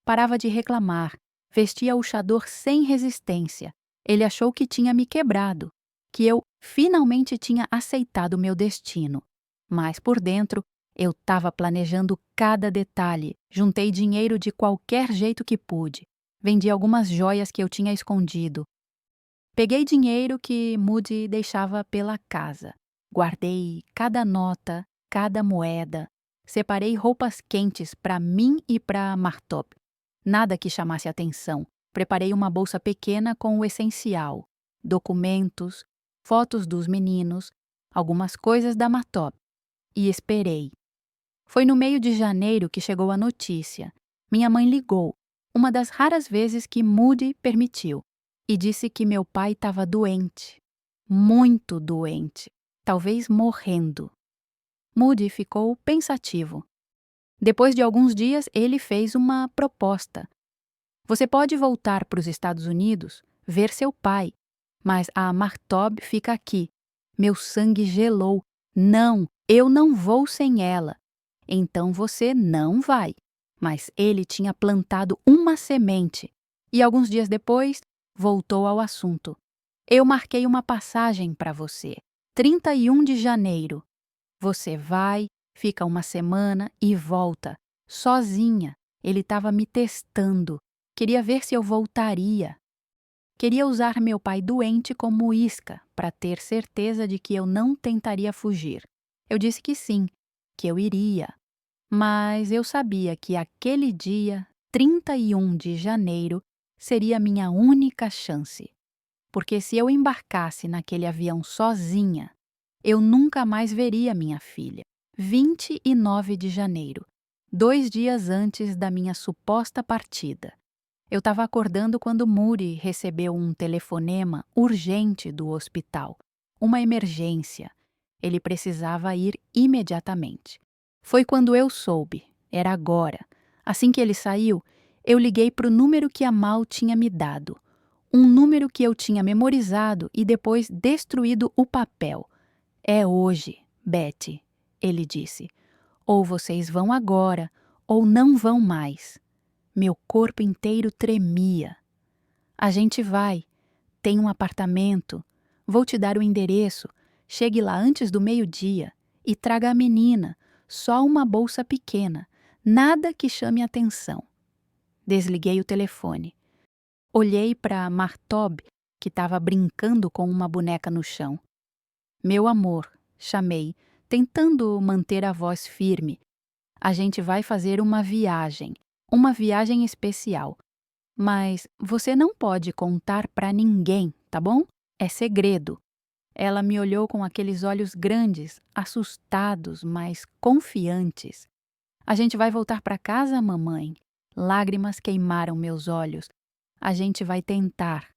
Parava de reclamar. Vestia o chador sem resistência. Ele achou que tinha me quebrado, que eu finalmente tinha aceitado meu destino. Mas por dentro, eu estava planejando cada detalhe. Juntei dinheiro de qualquer jeito que pude. Vendi algumas joias que eu tinha escondido. Peguei dinheiro que Moody deixava pela casa. Guardei cada nota, cada moeda. Separei roupas quentes para mim e para Martop. Nada que chamasse atenção. Preparei uma bolsa pequena com o essencial. Documentos, fotos dos meninos, algumas coisas da Martop. E esperei. Foi no meio de janeiro que chegou a notícia. Minha mãe ligou, uma das raras vezes que Moody permitiu. E disse que meu pai estava doente, muito doente, talvez morrendo. Moody ficou pensativo. Depois de alguns dias, ele fez uma proposta. Você pode voltar para os Estados Unidos, ver seu pai, mas a Martob fica aqui. Meu sangue gelou. Não, eu não vou sem ela. Então você não vai. Mas ele tinha plantado uma semente. E alguns dias depois, voltou ao assunto. Eu marquei uma passagem para você. 31 de janeiro. Você vai, fica uma semana e volta. Sozinha. Ele estava me testando. Queria ver se eu voltaria. Queria usar meu pai doente como isca para ter certeza de que eu não tentaria fugir. Eu disse que sim, que eu iria. Mas eu sabia que aquele dia, 31 de janeiro, seria minha única chance. Porque se eu embarcasse naquele avião sozinha, eu nunca mais veria minha filha. 29 de janeiro, 2 dias antes da minha suposta partida. Eu estava acordando quando Moody recebeu um telefonema urgente do hospital. Uma emergência. Ele precisava ir imediatamente. Foi quando eu soube. Era agora. Assim que ele saiu, eu liguei para o número que a Mal tinha me dado. Um número que eu tinha memorizado e depois destruído o papel. É hoje, Betty, ele disse. Ou vocês vão agora, ou não vão mais. Meu corpo inteiro tremia. A gente vai. Tem um apartamento. Vou te dar o endereço. Chegue lá antes do meio-dia e traga a menina. Só uma bolsa pequena. Nada que chame atenção. Desliguei o telefone. Olhei para Martob, que estava brincando com uma boneca no chão. Meu amor, chamei, tentando manter a voz firme. A gente vai fazer uma viagem especial. Mas você não pode contar para ninguém, tá bom? É segredo. Ela me olhou com aqueles olhos grandes, assustados, mas confiantes. A gente vai voltar para casa, mamãe. Lágrimas queimaram meus olhos. A gente vai tentar.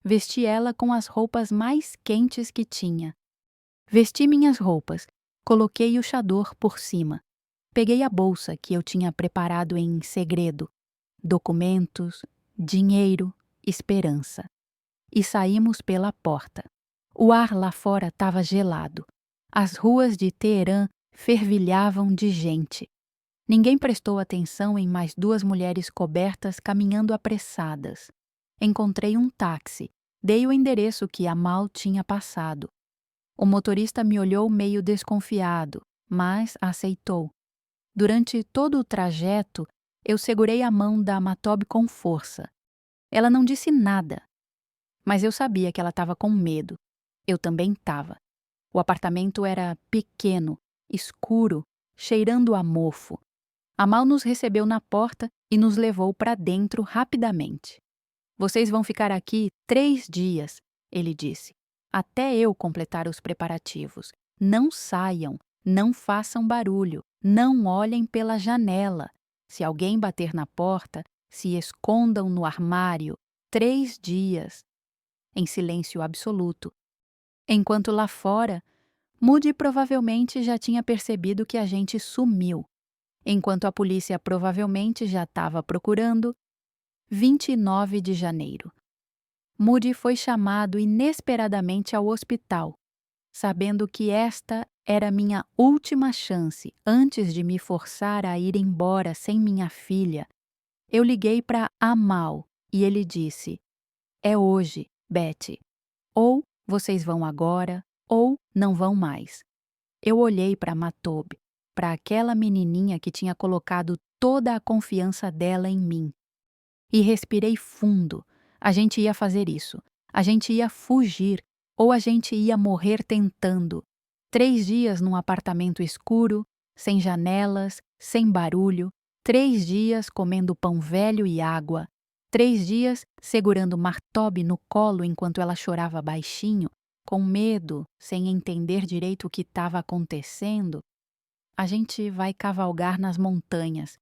Vesti ela com as roupas mais quentes que tinha. Vesti minhas roupas, coloquei o chador por cima. Peguei a bolsa que eu tinha preparado em segredo. Documentos, dinheiro, esperança. E saímos pela porta. O ar lá fora estava gelado. As ruas de Teherã fervilhavam de gente. Ninguém prestou atenção em mais 2 mulheres cobertas caminhando apressadas. Encontrei um táxi. Dei o endereço que a Mal tinha passado. O motorista me olhou meio desconfiado, mas aceitou. Durante todo o trajeto, eu segurei a mão da Matob com força. Ela não disse nada, mas eu sabia que ela estava com medo. Eu também estava. O apartamento era pequeno, escuro, cheirando a mofo. A Mal nos recebeu na porta e nos levou para dentro rapidamente. Vocês vão ficar aqui 3 dias, ele disse, até eu completar os preparativos. Não saiam, não façam barulho, não olhem pela janela. Se alguém bater na porta, se escondam no armário. 3 dias. Em silêncio absoluto. Enquanto lá fora, Moody provavelmente já tinha percebido que a gente sumiu. Enquanto a polícia provavelmente já estava procurando. 29 de janeiro. Moody foi chamado inesperadamente ao hospital, sabendo que esta era minha última chance antes de me forçar a ir embora sem minha filha. Eu liguei para Amal e ele disse: "É hoje, Betty. Ou vocês vão agora, ou não vão mais." Eu olhei para Matob, para aquela menininha que tinha colocado toda a confiança dela em mim. E respirei fundo. A gente ia fazer isso. A gente ia fugir, ou a gente ia morrer tentando. 3 dias num apartamento escuro, sem janelas, sem barulho. 3 dias comendo pão velho e água. 3 dias segurando Martob no colo enquanto ela chorava baixinho, com medo, sem entender direito o que estava acontecendo. A gente vai cavalgar nas montanhas,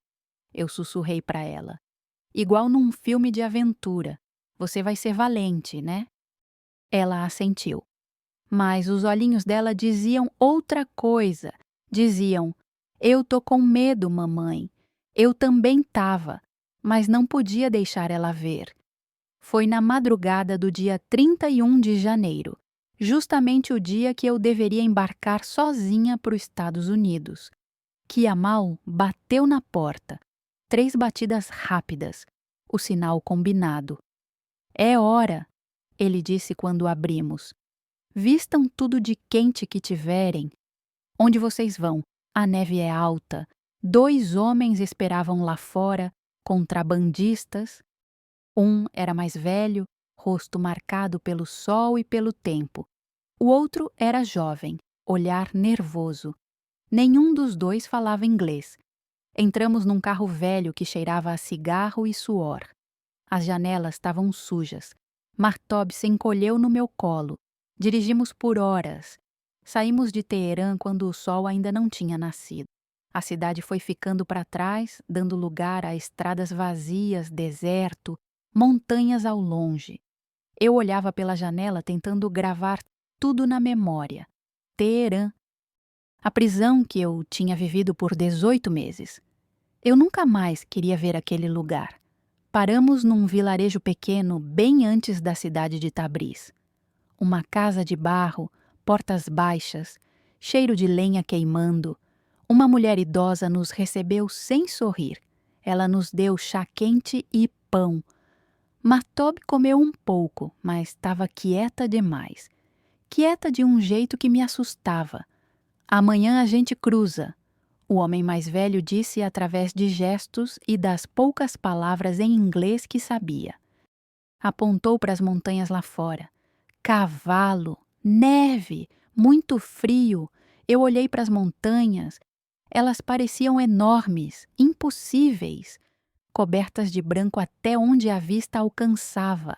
eu sussurrei para ela. Igual num filme de aventura. Você vai ser valente, né? Ela assentiu. Mas os olhinhos dela diziam outra coisa. Diziam: "Eu tô com medo, mamãe." Eu também tava, mas não podia deixar ela ver. Foi na madrugada do dia 31 de janeiro, justamente o dia que eu deveria embarcar sozinha para os Estados Unidos, que Amal bateu na porta. 3 batidas rápidas, o sinal combinado. "É hora", ele disse quando abrimos. "Vistam tudo de quente que tiverem. Onde vocês vão? A neve é alta." 2 homens esperavam lá fora, contrabandistas. Um era mais velho, rosto marcado pelo sol e pelo tempo. O outro era jovem, olhar nervoso. Nenhum dos dois falava inglês. Entramos num carro velho que cheirava a cigarro e suor. As janelas estavam sujas. Martob se encolheu no meu colo. Dirigimos por horas. Saímos de Teherã quando o sol ainda não tinha nascido. A cidade foi ficando para trás, dando lugar a estradas vazias, deserto, montanhas ao longe. Eu olhava pela janela tentando gravar tudo na memória. Teherã. A prisão que eu tinha vivido por 18 meses. Eu nunca mais queria ver aquele lugar. Paramos num vilarejo pequeno bem antes da cidade de Tabriz. Uma casa de barro, portas baixas, cheiro de lenha queimando. Uma mulher idosa nos recebeu sem sorrir. Ela nos deu chá quente e pão. Martob comeu um pouco, mas estava quieta demais. Quieta de um jeito que me assustava. Amanhã a gente cruza. O homem mais velho disse através de gestos e das poucas palavras em inglês que sabia. Apontou para as montanhas lá fora. Cavalo, neve, muito frio. Eu olhei para as montanhas. Elas pareciam enormes, impossíveis, cobertas de branco até onde a vista alcançava.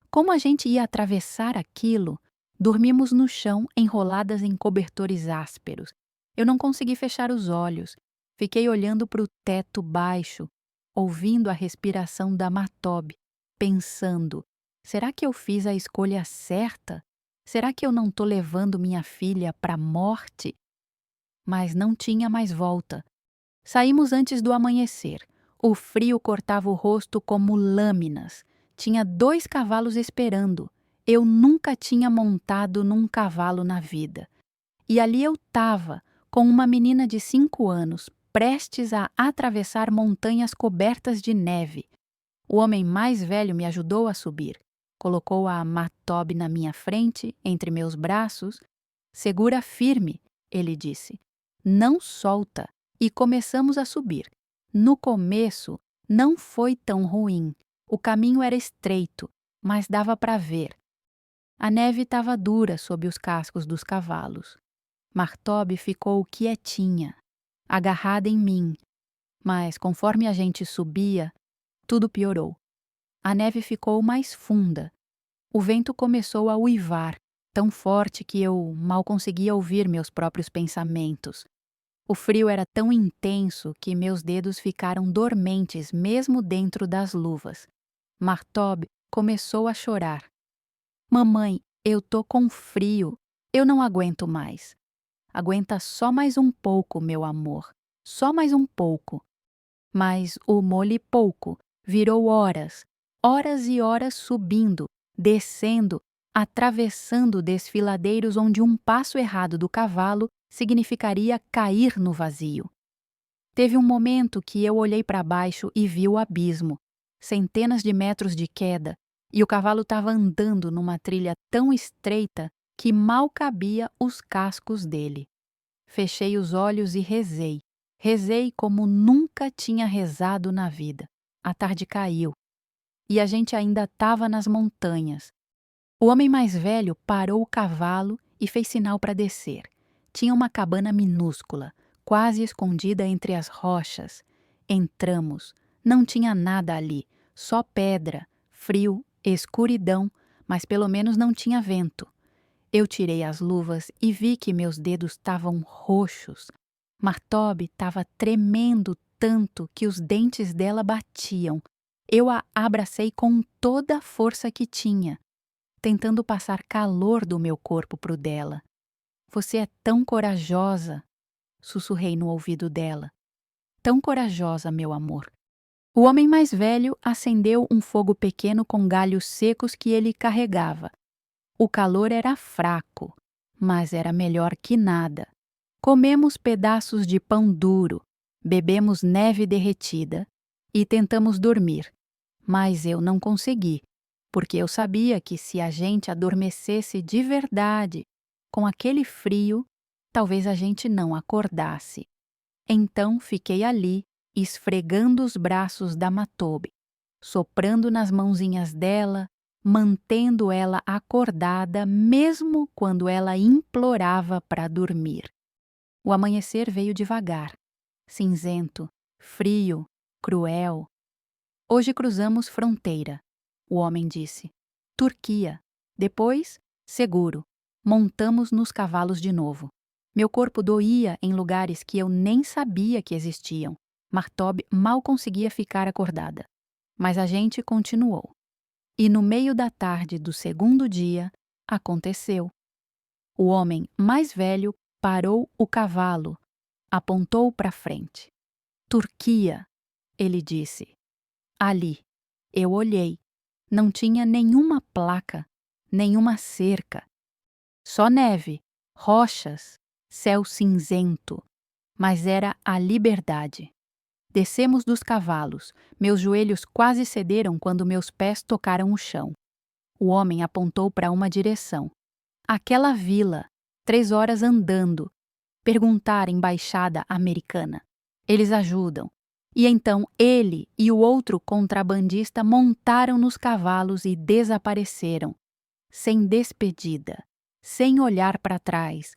Como a gente ia atravessar aquilo? Dormimos no chão, enroladas em cobertores ásperos. Eu não consegui fechar os olhos. Fiquei olhando para o teto baixo, ouvindo a respiração da Martob, pensando: será que eu fiz a escolha certa? Será que eu não estou levando minha filha para a morte? Mas não tinha mais volta. Saímos antes do amanhecer. O frio cortava o rosto como lâminas. Tinha 2 cavalos esperando. Eu nunca tinha montado num cavalo na vida. E ali eu estava, com uma menina de 5 anos, prestes a atravessar montanhas cobertas de neve. O homem mais velho me ajudou a subir. Colocou a Martob na minha frente, entre meus braços. Segura firme, ele disse. Não solta. E começamos a subir. No começo, não foi tão ruim. O caminho era estreito, mas dava para ver. A neve estava dura sob os cascos dos cavalos. Martob ficou quietinha, agarrada em mim. Mas conforme a gente subia, tudo piorou. A neve ficou mais funda. O vento começou a uivar, tão forte que eu mal conseguia ouvir meus próprios pensamentos. O frio era tão intenso que meus dedos ficaram dormentes mesmo dentro das luvas. Martob começou a chorar. Mamãe, eu tô com frio. Eu não aguento mais. Aguenta só mais um pouco, meu amor. Só mais um pouco. Mas o mole pouco virou horas, horas e horas subindo, descendo, atravessando desfiladeiros onde um passo errado do cavalo significaria cair no vazio. Teve um momento que eu olhei para baixo e vi o abismo, centenas de metros de queda, e o cavalo estava andando numa trilha tão estreita que mal cabia os cascos dele. Fechei os olhos e rezei. Rezei como nunca tinha rezado na vida. A tarde caiu. E a gente ainda estava nas montanhas. O homem mais velho parou o cavalo e fez sinal para descer. Tinha uma cabana minúscula, quase escondida entre as rochas. Entramos. Não tinha nada ali, só pedra, frio, escuridão, mas pelo menos não tinha vento. Eu tirei as luvas e vi que meus dedos estavam roxos. Martob estava tremendo tanto que os dentes dela batiam. Eu a abracei com toda a força que tinha, tentando passar calor do meu corpo pro dela. Você é tão corajosa, sussurrei no ouvido dela. Tão corajosa, meu amor. O homem mais velho acendeu um fogo pequeno com galhos secos que ele carregava. O calor era fraco, mas era melhor que nada. Comemos pedaços de pão duro, bebemos neve derretida e tentamos dormir. Mas eu não consegui, porque eu sabia que se a gente adormecesse de verdade, com aquele frio, talvez a gente não acordasse. Então fiquei ali, esfregando os braços da Martob, soprando nas mãozinhas dela, mantendo ela acordada mesmo quando ela implorava para dormir. O amanhecer veio devagar, cinzento, frio, cruel. Hoje cruzamos fronteira, o homem disse. Turquia. Depois, seguro. Montamos nos cavalos de novo. Meu corpo doía em lugares que eu nem sabia que existiam. Martob mal conseguia ficar acordada. Mas a gente continuou. E no meio da tarde do segundo dia, aconteceu. O homem mais velho parou o cavalo, apontou para frente. Turquia, ele disse. Ali. Eu olhei. Não tinha nenhuma placa, nenhuma cerca. Só neve, rochas, céu cinzento. Mas era a liberdade. Descemos dos cavalos. Meus joelhos quase cederam quando meus pés tocaram o chão. O homem apontou para uma direção. Aquela vila, 3 horas andando. Perguntar embaixada americana. Eles ajudam. E então ele e o outro contrabandista montaram nos cavalos e desapareceram. Sem despedida, sem olhar para trás.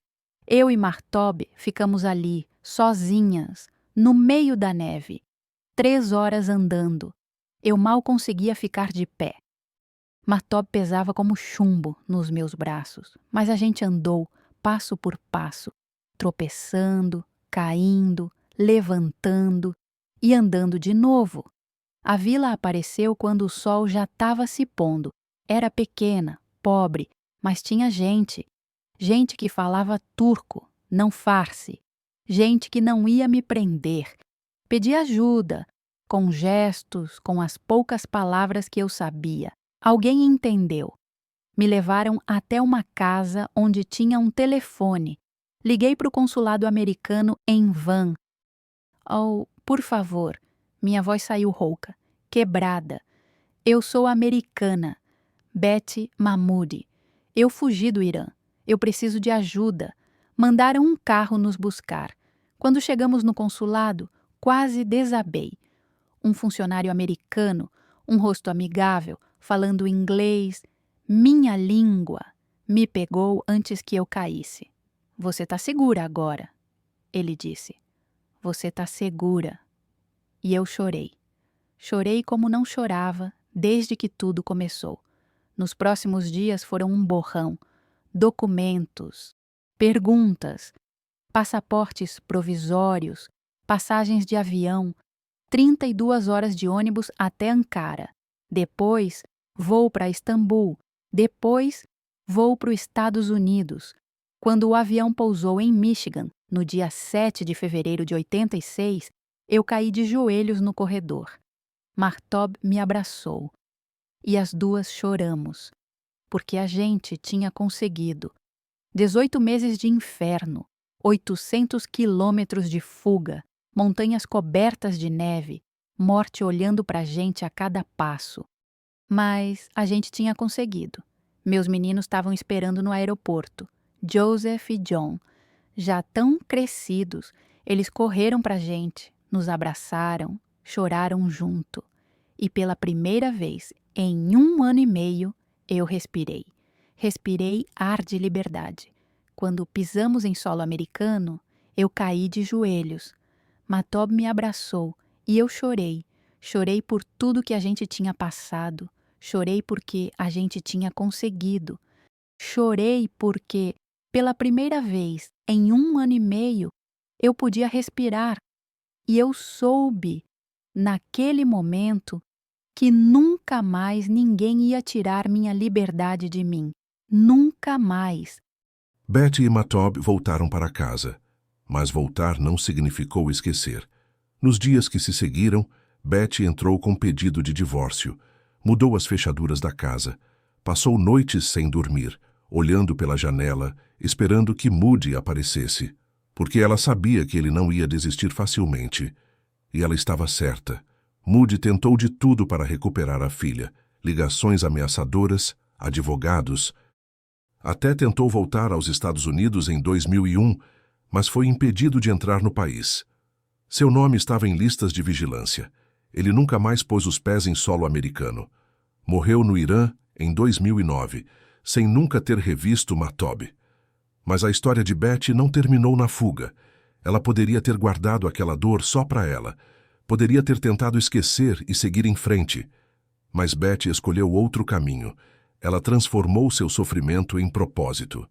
Eu e Martob ficamos ali, sozinhas, no meio da neve. 3 horas andando. Eu mal conseguia ficar de pé. Martob pesava como chumbo nos meus braços, mas a gente andou, passo por passo, tropeçando, caindo, levantando e andando de novo. A vila apareceu quando o sol já estava se pondo. Era pequena, pobre, mas tinha gente. Gente que falava turco, não farsi. Gente que não ia me prender. Pedi ajuda, com gestos, com as poucas palavras que eu sabia. Alguém entendeu. Me levaram até uma casa onde tinha um telefone. Liguei para o consulado americano em van. Oh, por favor, minha voz saiu rouca, quebrada. Eu sou americana, Betty Mahmoudi. Eu fugi do Irã. Eu preciso de ajuda. Mandaram um carro nos buscar. Quando chegamos no consulado, quase desabei. Um funcionário americano, um rosto amigável, falando inglês, minha língua, me pegou antes que eu caísse. Você tá segura agora, ele disse. Você tá segura. E eu chorei. Chorei como não chorava desde que tudo começou. Nos próximos dias foram um borrão, documentos, perguntas, passaportes provisórios, passagens de avião, 32 horas de ônibus até Ankara. Depois, voo para Istambul. Depois, voo para os Estados Unidos. Quando o avião pousou em Michigan, no dia 7 de fevereiro de 86, eu caí de joelhos no corredor. Martob me abraçou. E as duas choramos, porque a gente tinha conseguido. 18 meses de inferno, 800 quilômetros de fuga, montanhas cobertas de neve, morte olhando pra gente a cada passo. Mas a gente tinha conseguido. Meus meninos estavam esperando no aeroporto, Joseph e John. Já tão crescidos, eles correram pra gente, nos abraçaram, choraram junto. E pela primeira vez, em 1 ano e meio, eu respirei. Respirei ar de liberdade. Quando pisamos em solo americano, eu caí de joelhos. Martob me abraçou e eu chorei. Chorei por tudo que a gente tinha passado. Chorei porque a gente tinha conseguido. Chorei porque, pela primeira vez em 1 ano e meio, eu podia respirar. E eu soube, naquele momento, que nunca mais ninguém ia tirar minha liberdade de mim. Nunca mais. Betty e Martob voltaram para casa. Mas voltar não significou esquecer. Nos dias que se seguiram, Betty entrou com pedido de divórcio. Mudou as fechaduras da casa. Passou noites sem dormir, olhando pela janela, esperando que Moody aparecesse, porque ela sabia que ele não ia desistir facilmente. E ela estava certa. Moody tentou de tudo para recuperar a filha. Ligações ameaçadoras, advogados. Até tentou voltar aos Estados Unidos em 2001, mas foi impedido de entrar no país. Seu nome estava em listas de vigilância. Ele nunca mais pôs os pés em solo americano. Morreu no Irã em 2009, sem nunca ter revisto Mahtob. Mas a história de Betty não terminou na fuga. Ela poderia ter guardado aquela dor só para ela. Poderia ter tentado esquecer e seguir em frente. Mas Betty escolheu outro caminho. Ela transformou seu sofrimento em propósito.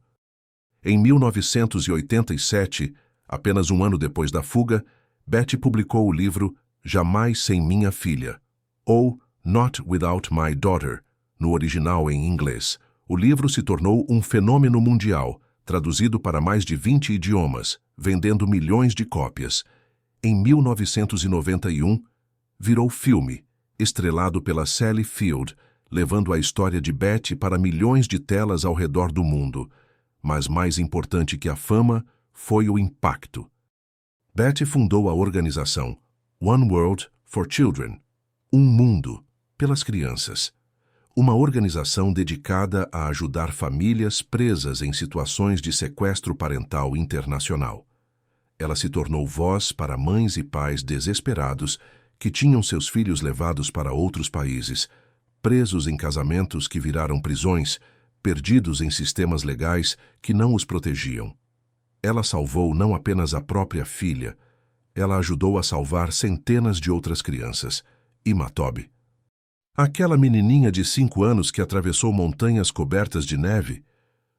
Em 1987, apenas um ano depois da fuga, Betty publicou o livro Jamais Sem Minha Filha, ou Not Without My Daughter, no original em inglês. O livro se tornou um fenômeno mundial, traduzido para mais de 20 idiomas, vendendo milhões de cópias. Em 1991, virou filme, estrelado pela Sally Field, levando a história de Betty para milhões de telas ao redor do mundo. Mas mais importante que a fama foi o impacto. Betty fundou a organização One World for Children, Um Mundo pelas Crianças, uma organização dedicada a ajudar famílias presas em situações de sequestro parental internacional. Ela se tornou voz para mães e pais desesperados que tinham seus filhos levados para outros países, presos em casamentos que viraram prisões, perdidos em sistemas legais que não os protegiam. Ela salvou não apenas a própria filha, ela ajudou a salvar centenas de outras crianças. E Mahtob? Aquela menininha de 5 anos que atravessou montanhas cobertas de neve?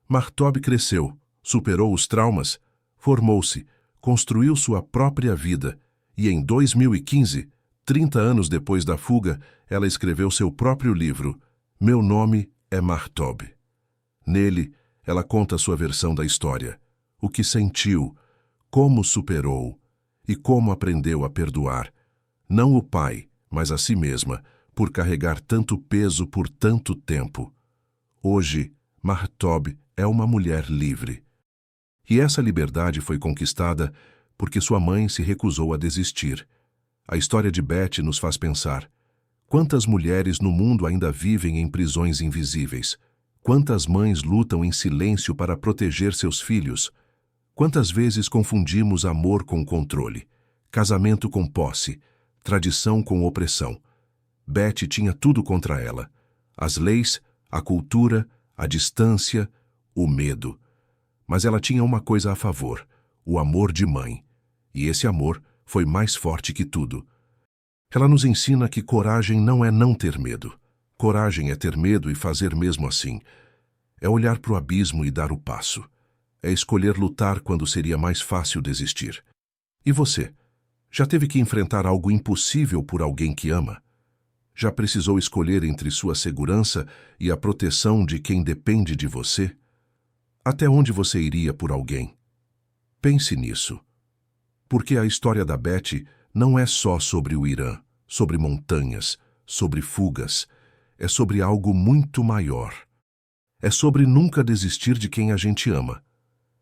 Mahtob cresceu, superou os traumas, formou-se, construiu sua própria vida e em 2015, 30 anos depois da fuga, ela escreveu seu próprio livro, Meu Nome é Mahtob. Nele, ela conta sua versão da história, o que sentiu, como superou e como aprendeu a perdoar, não o pai, mas a si mesma, por carregar tanto peso por tanto tempo. Hoje, Mahtob é uma mulher livre. E essa liberdade foi conquistada porque sua mãe se recusou a desistir. A história de Betty nos faz pensar: quantas mulheres no mundo ainda vivem em prisões invisíveis? Quantas mães lutam em silêncio para proteger seus filhos? Quantas vezes confundimos amor com controle, casamento com posse, tradição com opressão? Betty tinha tudo contra ela: as leis, a cultura, a distância, o medo. Mas ela tinha uma coisa a favor: o amor de mãe. E esse amor foi mais forte que tudo. Ela nos ensina que coragem não é não ter medo. Coragem é ter medo e fazer mesmo assim. É olhar para o abismo e dar o passo. É escolher lutar quando seria mais fácil desistir. E você? Já teve que enfrentar algo impossível por alguém que ama? Já precisou escolher entre sua segurança e a proteção de quem depende de você? Até onde você iria por alguém? Pense nisso. Porque a história da Betty não é só sobre o Irã, sobre montanhas, sobre fugas. É sobre algo muito maior. É sobre nunca desistir de quem a gente ama.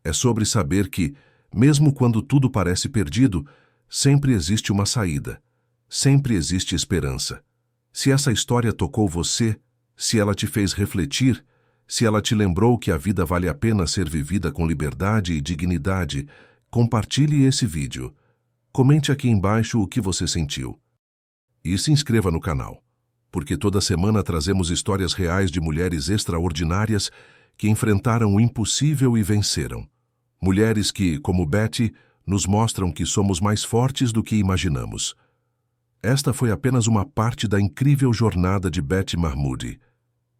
É sobre saber que, mesmo quando tudo parece perdido, sempre existe uma saída. Sempre existe esperança. Se essa história tocou você, se ela te fez refletir, se ela te lembrou que a vida vale a pena ser vivida com liberdade e dignidade, compartilhe esse vídeo. Comente aqui embaixo o que você sentiu. E se inscreva no canal, porque toda semana trazemos histórias reais de mulheres extraordinárias que enfrentaram o impossível e venceram. Mulheres que, como Betty, nos mostram que somos mais fortes do que imaginamos. Esta foi apenas uma parte da incrível jornada de Betty Mahmoudi.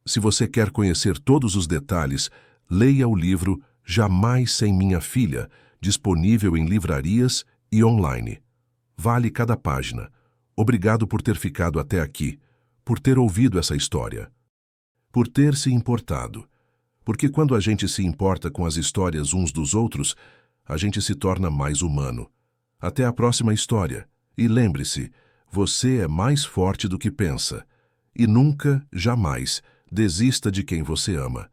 Se você quer conhecer todos os detalhes, leia o livro Jamais Sem Minha Filha, disponível em livrarias e online. Vale cada página. Obrigado por ter ficado até aqui, por ter ouvido essa história, por ter se importado. Porque quando a gente se importa com as histórias uns dos outros, a gente se torna mais humano. Até a próxima história. E lembre-se, você é mais forte do que pensa. E nunca, jamais, desista de quem você ama.